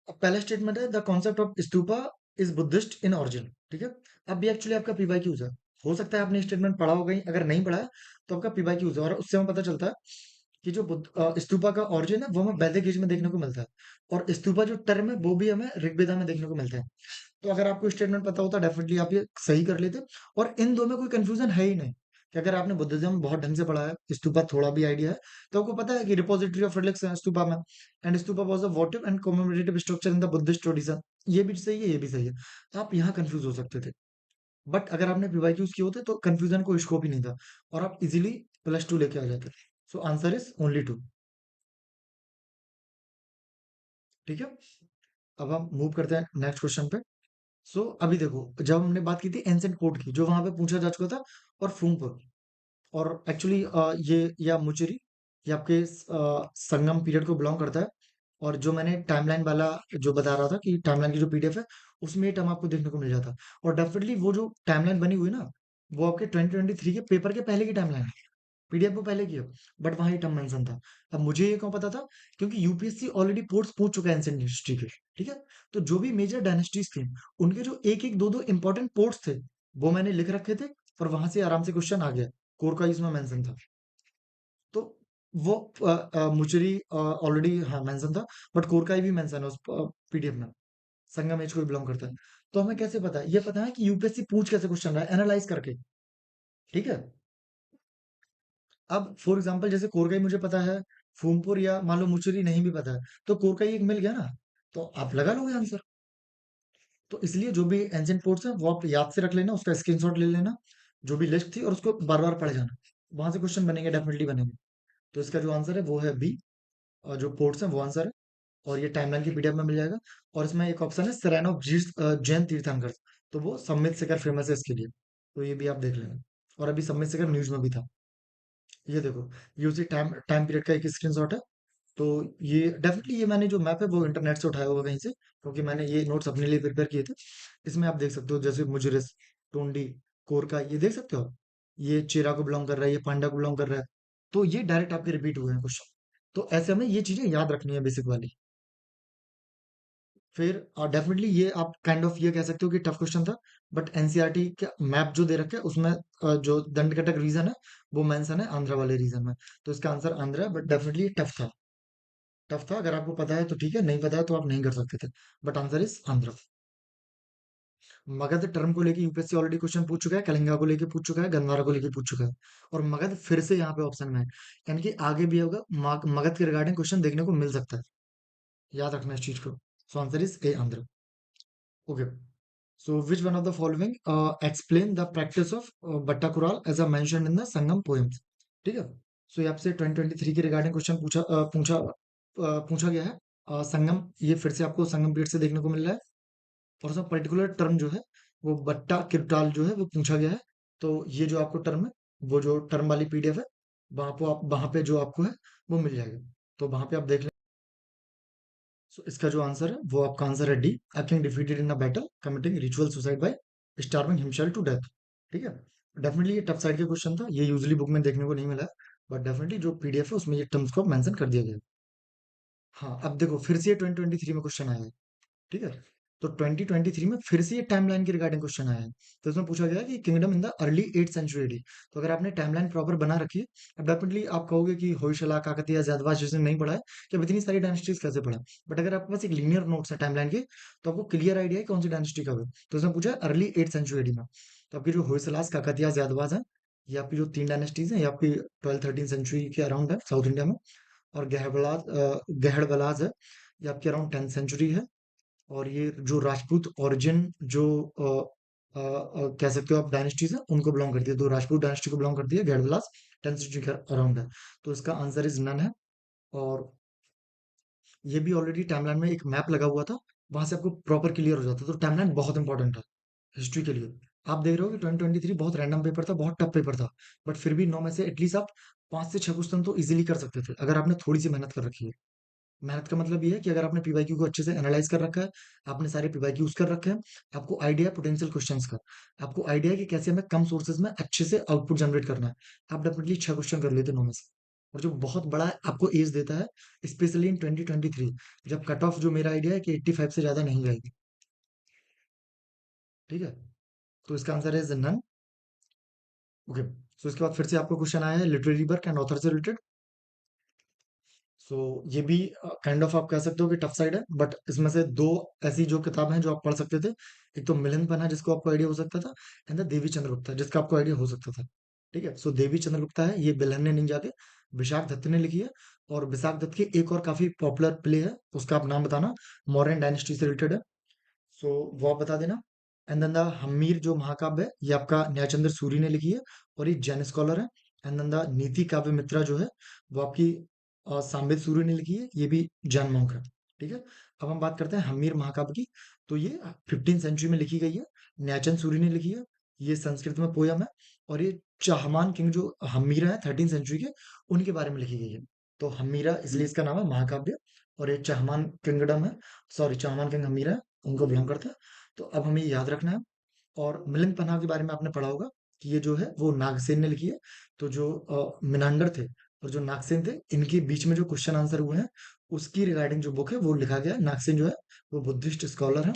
अब पहला स्टेटमेंट है the concept of stupa is Buddhist in origin. ठीक है, अब ये एक्चुअली आपका पीवाईक्यूज है। हो सकता है आपने स्टेटमेंट पढ़ा होगा ही, अगर नहीं पढ़ा है तो आपका पीवाईक्यूज है। और उससे हमें पता चलता है कि जो स्तूपा का ऑरिजिन है वो हमें वैदिक एज में देखने को मिलता है। और स्तूपा जो टर्म है वो भी हमें ऋग्वेदा में देखने को मिलता है। तो अगर आपको स्टेटमेंट पता होता डेफिनेटली आप ये सही कर लेते। और इन दो में कोई कंफ्यूजन है ही नहीं, कि अगर आपने बुद्धिज्म बहुत ढंग से पढ़ा है, स्तूपा थोड़ा भी आइडिया है, तो आपको पता है कि रिपोजिटरी ऑफ रिलिक्स है स्तूपा में। And stupa was a वोटिव and commemorative structure in the Buddhist tradition. ये भी सही है, ये भी सही है। आप यहाँ कंफ्यूज हो सकते थे, बट अगर आपने पीवाईक्यूज किए होते तो कंफ्यूजन को स्कोप ही नहीं था, और आप इजीली +2 लेके आ जाते। सो आंसर इज ओनली 2। ठीक है, अब हम मूव करते हैं नेक्स्ट क्वेश्चन पे। सो अभी देखो, जब हमने बात की थी एंसेंट कोर्ट की, जो वहां पे पूछा जा चुका था, और फूमपुर, और एक्चुअली ये या मुचेरी, ये आपके संगम पीरियड को बिलोंग करता है। और जो मैंने टाइमलाइन वाला जो बता रहा था कि टाइमलाइन की जो पीडीएफ है, उसमें ये टर्म आपको देखने को मिल जाता। और डेफिनेटली वो जो टाइमलाइन बनी हुई है ना, वो आपके 2023 के पेपर के पहले की टाइमलाइन है। पीडीएफ वो पहले की है, बट वहां ये टर्म मेंशन था। अब मुझे ये क्यों पता था? क्योंकि यूपीएससी ऑलरेडी पोर्ट्स पूछ चुका है एंशिएंट हिस्ट्री के। ठीक है, तो जो भी मेजर डायनेस्टीज थी, उनके जो एक एक दो दो इंपॉर्टेंट पोर्ट्स थे, वो मैंने लिख रखे थे। और वहां से आराम से क्वेश्चन आ गया, कोर का इसमें मेंशन था। तो वो मुचरी ऑलरेडी हाँ मेंशन था, बट कोरकाई भी मेंशन है उस पीडीएफ में। संगम एज को बिलोंग करता है। तो हमें कैसे पता है? ये पता है कि यूपीएससी पूछ कैसे क्वेश्चन रहा है, एनालाइज करके। ठीक है, अब फॉर एग्जांपल जैसे कोरकाई मुझे पता है, फूमपुर या मान लो मुचरी नहीं भी पता है, तो कोरकाई एक मिल गया ना, तो आप लगा लोगे आंसर। तो इसलिए जो भी एंशिएंट पोर्ट्स है वो आप याद से रख लेना, उसका स्क्रीनशॉट ले लेना, जो भी लिस्ट थी, और उसको बार बार पढ़ जाना। वहां से क्वेश्चन बनेंगे, डेफिनेटली बनेंगे। तो इसका जो आंसर है वो है बी, और जो पोर्ट्स हैं वो आंसर है। और ये टाइमलाइन की पीडीएफ में मिल जाएगा। और इसमें एक ऑप्शन है सेरेन ऑफ जैन तीर्थंकर, तो वो सम्मित शिखर फेमस है इसके लिए। तो ये भी आप देख लेना। और अभी सब में से न्यूज में भी था। ये देखो, ये उसी टाइम टाइम पीरियड का एक स्क्रीनशॉट है। तो ये डेफिनेटली, ये मैंने जो मैप है वो इंटरनेट से उठाया होगा कहीं से, क्योंकि मैंने ये नोट्स अपने लिए प्रिपेयर किए थे। इसमें आप देख सकते हो, जैसे मुजरिस, टोंडी, कोरका, ये देख सकते हो आप। ये चेरा को बिलोंग कर रहा है, ये पांडा को बिलोंग कर रहा है। तो ये डायरेक्ट आपके रिपीट हुए हैं क्वेश्चन। तो ऐसे हमें ये चीजें याद रखनी है, बेसिक वाली। फिर डेफिनेटली ये आप काइंड ऑफ ये कह सकते हो कि टफ क्वेश्चन था। बट एनसीईआरटी का मैप जो दे रखा है उसमें जो दंडकटक रीजन है वो मेंशन है आंध्र वाले रीजन में। तो इसका आंसर आंध्र है, बट डेफिनेटली टफ था। टफ था, अगर आपको पता है तो ठीक है, नहीं पता है तो आप नहीं कर सकते थे। But answer is Andhra. Magadh term को लेके यूपीएससी ऑलरेडी क्वेश्चन पूछ चुका है, कलिंगा को लेके पूछ चुका है, गंधमारा को लेके पूछ चुका है। और मगध फिर से यहाँ पे ऑप्शन में है, यानी कि आगे भी होगा। मगध के रिगार्डिंग क्वेश्चन देखने को मिल सकता है। याद रखना इस चीज को। सो answer is A Andhra. Okay. So, which one of the following explain the practice of Bhattakural as a mentioned in the Sangam poems? ठीक है। सो ये आपसे 2023 के रिगार्डिंग क्वेश्चन पूछा गया है। संगम, ये फिर से आपको संगम पीरियड से देखने को मिल रहा है। और उसमें पर्टिकुलर टर्म जो है वो बट्टा किरताल जो है वो पूछा गया है। तो ये जो आपको टर्म है, वो जो टर्म वाली पीडीएफ है, वहां पे जो आपको है वो मिल जाएगा। तो वहां पे आप देख लें। सो इसका जो आंसर है वो आपका आंसर है D. A king defeated in a battle committing ritual suicide by starving himself to death. ठीक है। डेफिनेटली ये टफ साइड का क्वेश्चन था, ये यूजुअली बुक में देखने को नहीं मिला है। बट डेफिनेटली जो पीडीएफ है उसमें ये टर्म्स को मेंशन कर दिया गया है। हाँ, अब देखो फिर से ये 2023 में क्वेश्चन आया है। ठीक है। तो 2023 में फिर से ये टाइमलाइन के रिगार्डिंग क्वेश्चन आया है। तो इसमें पूछा गया है कि kingdom in the early 8th century AD. तो अगर आपने टाइमलाइन प्रॉपर बना रखी है, अब डेफिनेटली आप कहोगे कि होयसला, काकतिया, जायदवाज जिसने नहीं पढ़ा है कि अब इतनी सारी डायनेस्टीज कैसे पढ़ा। बट अगर आपके पास एक लीनियर नोट्स है टाइमलाइन के, तो आपको क्लियर आइडिया है कौन सी डायनेस्टी कब है। तो इसमें पूछा है अर्ली 8th सेंचुरी एडी में। तो आपकी जो होयसलास, काकतिया, जायदवाज है, ये आपकी जो तीन डायनेस्टीज है, ये आपकी 12th 13th सेंचुरी के अराउंड है साउथ इंडिया में। और गहड़बलाज है, ये आपके अराउंड 10th सेंचुरी है। और ये जो राजपूत ओरिजिन, जो कह सकते हो आप डायनेस्टीज है, उनको बिलोंग करती है। तो राजपूत डायनेस्टी को बिलोंग करती है गैरबलास, 10th सेंचुरी के अराउंड है। तो इसका आंसर इज नन है। और ये भी ऑलरेडी टाइमलाइन में एक मैप लगा हुआ था, वहां से आपको प्रॉपर क्लियर हो जाता है। तो टाइमलाइन बहुत इंपॉर्टेंट है हिस्ट्री के लिए। आप देख रहे हो कि 2023 बहुत रैंडम पेपर था, बहुत टफ पेपर था। बट फिर भी 9 में से एटलीस्ट आप 5 से 6 क्वेश्चन तो इजीली कर सकते थे, अगर आपने थोड़ी सी मेहनत कर रखी है। मेहनत का मतलब ये है कि अगर आपने पीवाईक्यू को अच्छे से एनालाइज कर रखा है, आपने सारे पीवाईक्यूज कर रखे हैं, आपको आइडिया है पोटेंशियल क्वेश्चंस का, आपको आइडिया है कि कैसे हमें कम सोर्सेज में अच्छे से आउटपुट जनरेट करना है, आप डेफिनेटली 6 क्वेश्चन कर लेते 9 में से। और जो बहुत बड़ा आपको एज देता है, स्पेशली इन 2023, जब कट ऑफ जो मेरा आइडिया है कि 85 से ज्यादा नहीं जाएगी। ठीक है। तो इसका आंसर है नन। ओके। सो इसके बाद फिर से आपको क्वेश्चन आया है लिटरेरी वर्क एंड ऑथर से रिलेटेड। सो ये भी काइंड ऑफ आप कह सकते हो कि टफ साइड है। बट इसमें से दो ऐसी जो किताब हैं जो आप पढ़ सकते थे। एक तो मिलिंद पन्हा, जिसको आपको आइडिया हो सकता था, एंड द देवी चंद्रगुप्ता, जिसका आपको आइडिया हो सकता था। ठीक है। सो देवी चंद्रगुप्ता है, ये बिल्हन ने नहीं जाके विशाख दत्त ने लिखी है। और विशाख दत्त की एक और काफी पॉपुलर प्ले है, उसका आप नाम बताना, मौर्यन डायनेस्टी से रिलेटेड है। सो वो आप बता देना। एंड देन द हम्मीर जो महाकाव्य है, ये आपका न्यायचंद्र सूरी ने लिखी है, और ये जैन स्कॉलर है। एंड देन द नीति काव्य मित्रा जो है, वो आपकी सांबेद सूरी ने लिखी है, ये भी जैन मॉन्क है। ठीक है। अब हम बात करते हैं हम्मीर महाकाव्य की। तो ये 15th सेंचुरी में लिखी गई है, न्यायचंद सूरी ने लिखी है। ये संस्कृत में पोयम है। और ये चाहमान किंग जो हम्मीरा है 13th सेंचुरी के, उनके बारे में लिखी गई है। तो हम्मीरा इसलिए इसका नाम है महाकाव्य। और ये चाहमान किंगडम है, सॉरी चाहमान किंग हम्मीरा है, उनको बिलोंग करता है। तो अब हमें ये याद रखना है। और मिलिंद पन्हा के बारे में आपने पढ़ा होगा कि ये जो है वो नागसेन ने लिखी है। तो जो मिनांडर थे और जो नागसेन थे, इनके बीच में जो क्वेश्चन आंसर हुए हैं, उसकी रिगार्डिंग जो बुक है वो लिखा गया है। नागसेन जो है वो बुद्धिस्ट स्कॉलर है,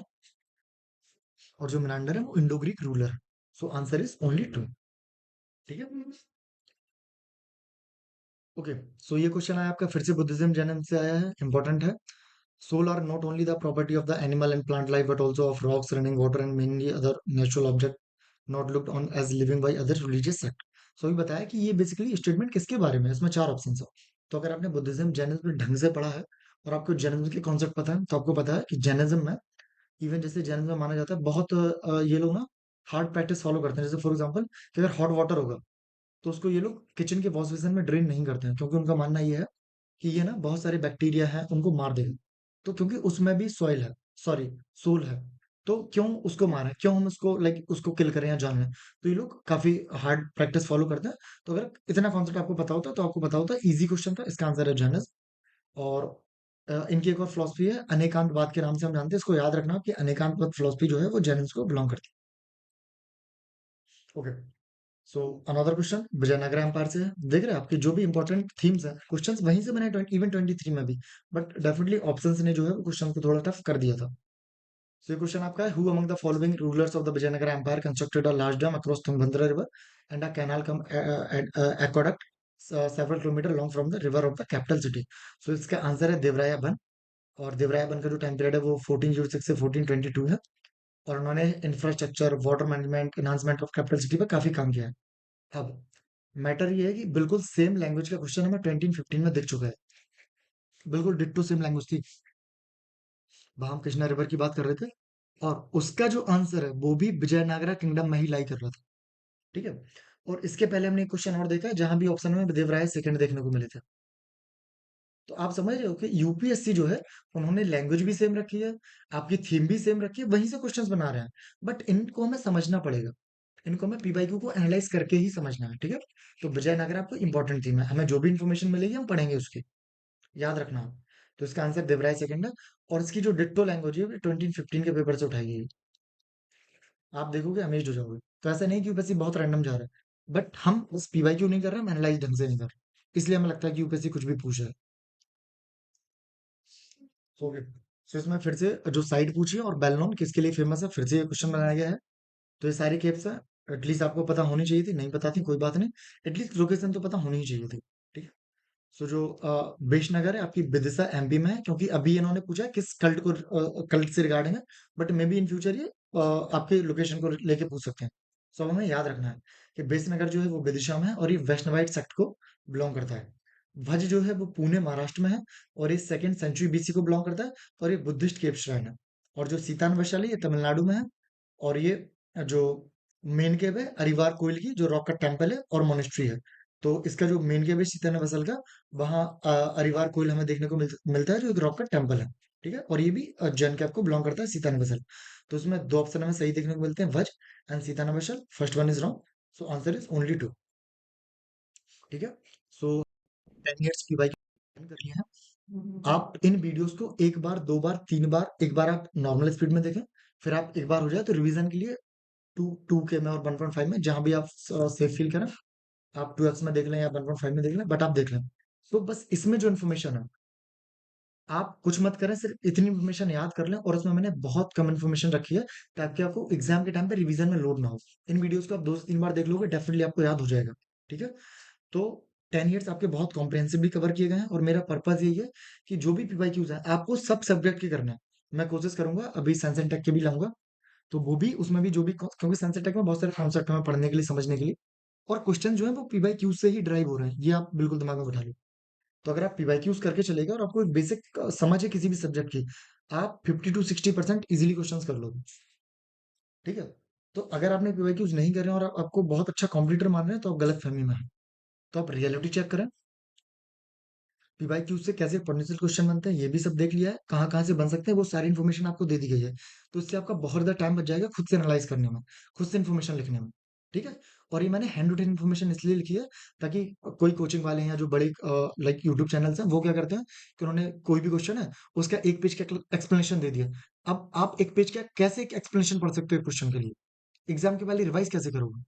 और जो मिनांडर है वो इंडो ग्रीक रूलर है। सो आंसर इज ओनली टू। ठीक है। ओके। सो ये क्वेश्चन आया आपका फिर से बुद्धिज्म जैनिज्म से आया है, इंपॉर्टेंट है। Soul are not only the property of the animal and plant life, but also of rocks, running water, and many other natural objects not looked on as living by other religious sect. So अभी बताया कि ये basically statement किसके बारे में है, इसमें चार ऑप्शन है। तो अगर आपने बुद्धिज्म जैनिज्म ढंग से पढ़ा है, और आपको जैनिज्म के कॉन्सेप्ट पता है, तो आपको पता है कि जैनिज्म में, इवन जैसे जैनिज्म में माना जाता है बहुत ये लोग ना हार्ड प्रैक्टिस फॉलो करते हैं। जैसे फॉर एग्जाम्पल, कि अगर हॉट वाटर होगा, तो उसको ये लोग किचन के वॉश बेसिन में ड्रेन नहीं करते हैं, क्योंकि उनका मानना ये है कि ये ना बहुत सारे बैक्टीरिया हैं, उनको मार देगा। तो क्योंकि उसमें भी सॉइल है, सॉरी, सोल है। तो क्यों उसको मारें, क्यों हम उसको लाइक उसको किल करें या जान लें। तो ये लोग काफी हार्ड प्रैक्टिस फॉलो करते हैं। तो अगर इतना कॉन्सेप्ट आपको पता होता तो आपको पता होता इजी क्वेश्चन था, इसका आंसर है जनरल। और इनकी एक और फिलोसफी है अनेकांतवाद के नाम से हम जानते हैं, इसको याद रखना कि अनेकांतवाद फिलोसफी जो है वो जैनिज्म को बिलोंग करती है। Okay, so another question Vijayanagara empire से है। देख रहे हैं आपके जो भी इंपॉर्टेंट थीम्स हैं, क्वेश्चंस वहीं से बने, इवन 23 में भी। बट डेफिनेटली ऑप्शंस ने जो है वो क्वेश्चन को थोड़ा टफ कर दिया था। सो ये क्वेश्चन आपका है, who among the following rulers of the Vijayanagara empire constructed a large dam across Tungabhadra river and a canal cum aqueduct several kilometer long from the river of the capital city। सो इसका answer है देवराया बन। और देवराया बन का जो टाइम पीरियड है वो 1406 से 1422 है। और उन्होंने infrastructure, water management, enhancement of capital city पर काफी काम किया है। अब मैटर ये है कि बिल्कुल सेम लैंग्वेज का क्वेश्चन हमें 2015 में दिख चुका है। बिल्कुल डिट्टो सेम लैंग्वेज थी। वहां हम कृष्णा रिवर की बात कर रहे थे, और उसका जो आंसर है वो भी विजयनगरा किंगडम में ही लाई कर रहा था। ठीक है। और इसके पहले हमने एक क्वेश्चन और देखा है जहां भी ऑप्शन में देवराय सेकंड देखने को मिले थे। तो आप समझ रहे हो कि यूपीएससी जो है, उन्होंने लैंग्वेज भी सेम रखी है, आपकी थीम भी सेम रखी है, वहीं से क्वेश्चंस बना रहे हैं। बट इनको हमें समझना पड़ेगा, इनको हमें पीवाईक्यू को एनालाइज करके ही समझना है। ठीक है। तो विजयनगर आपको इंपॉर्टेंट थीम है, हमें जो भी इंफॉर्मेशन मिलेगी हम पढ़ेंगे उसकी, याद रखना। तो इसका आंसर देवराय सेकंड है। और इसकी जो डिट्टो लैंग्वेज है वो 2015 के पेपर से उठाई गई है। आप देखोगे अमेज्ड हो जाओगे। तो ऐसा नहीं कि यूपीएससी बहुत रैंडम जा रहा है, बट हम बस पीवाईक्यू नहीं कर रहे, हम एनालाइज ढंग से नहीं कर रहे, इसलिए हमें लगता है कि यूपीएससी कुछ भी पूछ रहा है। ओके, तो इसमें फिर से जो साइट पूछी है और वेल नोन किसके लिए फेमस है, फिर से ये क्वेश्चन बनाया गया है। तो ये सारी केप्स है, एटलीस्ट आपको पता होनी चाहिए थी, नहीं पता थी कोई बात नहीं, एटलीस्ट लोकेशन तो पता होनी ही चाहिए थी। ठीक है। सो जो बेशनगर है आपकी विदिशा एमपी में है, क्योंकि अभी इन्होंने पूछा है किस कल्ट को, कल्ट से रिगार्डिंग है। But may be in future ये आपके लोकेशन को लेके पूछ सकते हैं। सो हमें याद रखना है कि बेसनगर जो है वो विदिशा में है और ये वैष्णवाइट सेक्ट को बिलोंग करता है। भज जो है वो पुणे महाराष्ट्र में है, और ये सेकंड सेंचुरी बीसी को बिलोंग करता है। और ये बुद्धिस्ट केव श्राइन है। और जो सीतान वैशाली ये तमिलनाडु में है। और ये जो मेन केव है अरिवार कोइल की, जो रॉक का टेम्पल है और मोनेस्ट्री है। तो इसका जो मेन केव है सीतान वैसल का, वहाँ अरिवार कोइल हमें देखने को मिलता है, जो एक रॉक का टेम्पल है। ठीक है। और ये भी जैन कैप को बिलोंग करता है, सीतान वैसल। तो इसमें दो ऑप्शन हमें सही देखने को मिलते हैं, वज एंड सीतान vassal. First one is wrong. So answer is only two. ठीक है। सो 10 years की बाइक कर लिया है। आप इन वीडियोस को एक बार, दो बार, तीन बार, एक बार आप नॉर्मल स्पीड में देखें, फिर आप एक बार हो जाए तो रिवीजन के लिए टू टू के में और 1.5 में, जहां भी आप सेफ फील करें, आप 2x में देख लें या 1.5 में देख लें, बट आप देख लें। तो बस इसमें जो इन्फॉर्मेशन है, आप कुछ मत करें, सिर्फ इतनी इन्फॉर्मेशन याद कर लें। और उसमें मैंने बहुत कम इन्फॉर्मेशन रखी है, ताकि आपको एग्जाम के टाइम पे रिवीजन में लोड ना हो। इन वीडियोस को आप 2 से 3 बार देख लोगे, डेफिनेटली आपको याद हो जाएगा। ठीक है। तो 10 years आपके बहुत कॉम्प्रिहेंसिवली कवर किए गए हैं, और मेरा पर्पज यही है कि जो भी पीवाईक्यूज है आपको सब सब्जेक्ट के करना है। मैं कोशिश करूंगा अभी साइंस एंड टेक के भी लाऊंगा, तो वो भी उसमें भी जो भी, क्योंकि साइंस एंड टेक में बहुत सारे कॉन्सेप्ट हमें पढ़ने के लिए, समझने के लिए, और क्वेश्चन जो है वो पीवाईक्यूज से ही ड्राइव हो रहे हैं, ये आप बिल्कुल दिमाग में बैठा लो। तो अगर आप पीवाईक्यूज करके चलेगा और आपको एक बेसिक समझ है किसी भी सब्जेक्ट की, आप 50 to 60% इजीली क्वेश्चंस कर लोगे। ठीक है। तो अगर आपने पीवाईक्यूज नहीं करे और आपको बहुत अच्छा कॉम्पिटिटर मान रहे हैं, तो आप गलत फहमी में हैं। तो आप रियलिटी चेक करें, पीवाईक्यू से कैसे पोटेंशियल क्वेश्चन बनते हैं ये भी सब देख लिया है, कहाँ कहाँ से बन सकते हैं वो सारी इन्फॉर्मेशन आपको दे दी गई है। तो इससे आपका बहुत ज्यादा टाइम बच जाएगा खुद से एनालाइज करने में, खुद से इन्फॉर्मेशन लिखने में। ठीक है। और ये मैंने हैंड रिटन इन्फॉर्मेशन इसलिए लिखी है, ताकि कोई कोचिंग वाले हैं या जो बड़े लाइक यूट्यूब चैनल्स हैं, वो क्या करते हैं कि उन्होंने कोई भी क्वेश्चन है उसका एक पेज का एक्सप्लेनेशन दे दिया। अब आप एक पेज का कैसे एक एक्सप्लेनेशन पढ़ सकते हो क्वेश्चन के लिए, एग्जाम के पहले रिवाइज कैसे करोगे।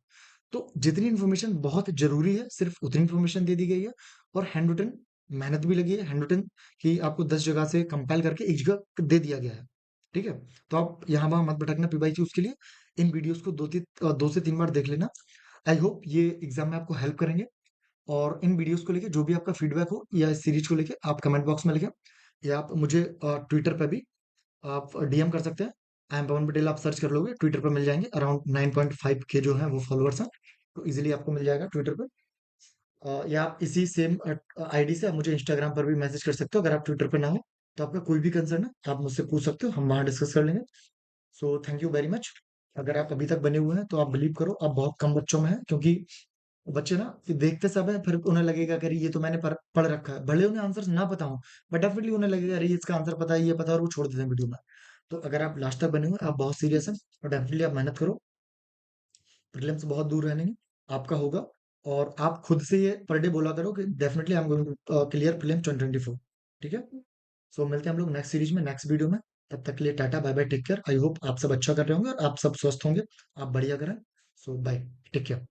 तो जितनी इन्फॉर्मेशन बहुत जरूरी है, सिर्फ उतनी इन्फॉर्मेशन दे दी गई है। और हैंड रिटन मेहनत भी लगी है, हैंड रिटन की आपको 10 जगह से कंपाइल करके एक जगह दे दिया गया है। ठीक है। तो आप यहाँ वहां मत भटकना पीवाई की उसके लिए, इन वीडियोस को 2 से 3 बार देख लेना। आई होप ये एग्जाम में आपको हेल्प करेंगे। और इन वीडियोस को लेके जो भी आपका फीडबैक हो या इस सीरीज को लेके, आप कमेंट बॉक्स में लिखें, या आप मुझे ट्विटर पे भी आप डीएम कर सकते हैं। आई एम पवन पटेल, आप सर्च कर लोगे ट्विटर पर मिल जाएंगे, अराउंड 9.5 के जो है वो फॉलोअर्स हैं। तो इजीली आपको मिल जाएगा ट्विटर पे। या आप इसी सेम आईडी से आप मुझे इंस्टाग्राम पर भी मैसेज कर सकते हो, अगर आप ट्विटर पे ना हो। तो आपका कोई भी कंसर्न है आप मुझसे पूछ सकते हो, हम वहाँ डिस्कस कर लेंगे। So thank you very much. अगर आप अभी तक बने हुए हैं तो आप बिलीव करो आप बहुत कम बच्चों में हैं, क्योंकि बच्चे ना फिर देखते सब है, फिर उन्हें लगेगा कि अरे ये तो मैंने पढ़ रखा है, भले उन्हें आंसर ना पता हो, बट डेफिनेटली उन्हें लगेगा अरे इसका आंसर पता है, ये पता है, और वो छोड़ देते हैं वीडियो में। तो अगर आप लास्ट तक बने हुए आप बहुत सीरियस हैं और डेफिनेटली आप मेहनत करो। प्रीलिम्स बहुत दूर है नहीं, आपका होगा। और आप खुद से ये पर डे बोला करो कि definitely I am going to clear prelims 2024। ठीक है। सो मिलते हैं हम लोग नेक्स्ट सीरीज में, नेक्स्ट वीडियो में। तब तक के लिए ta-ta bye bye, take care. I hope आप सब अच्छा कर रहे होंगे और आप सब स्वस्थ होंगे, आप बढ़िया करें। सो बाय, टेक केयर।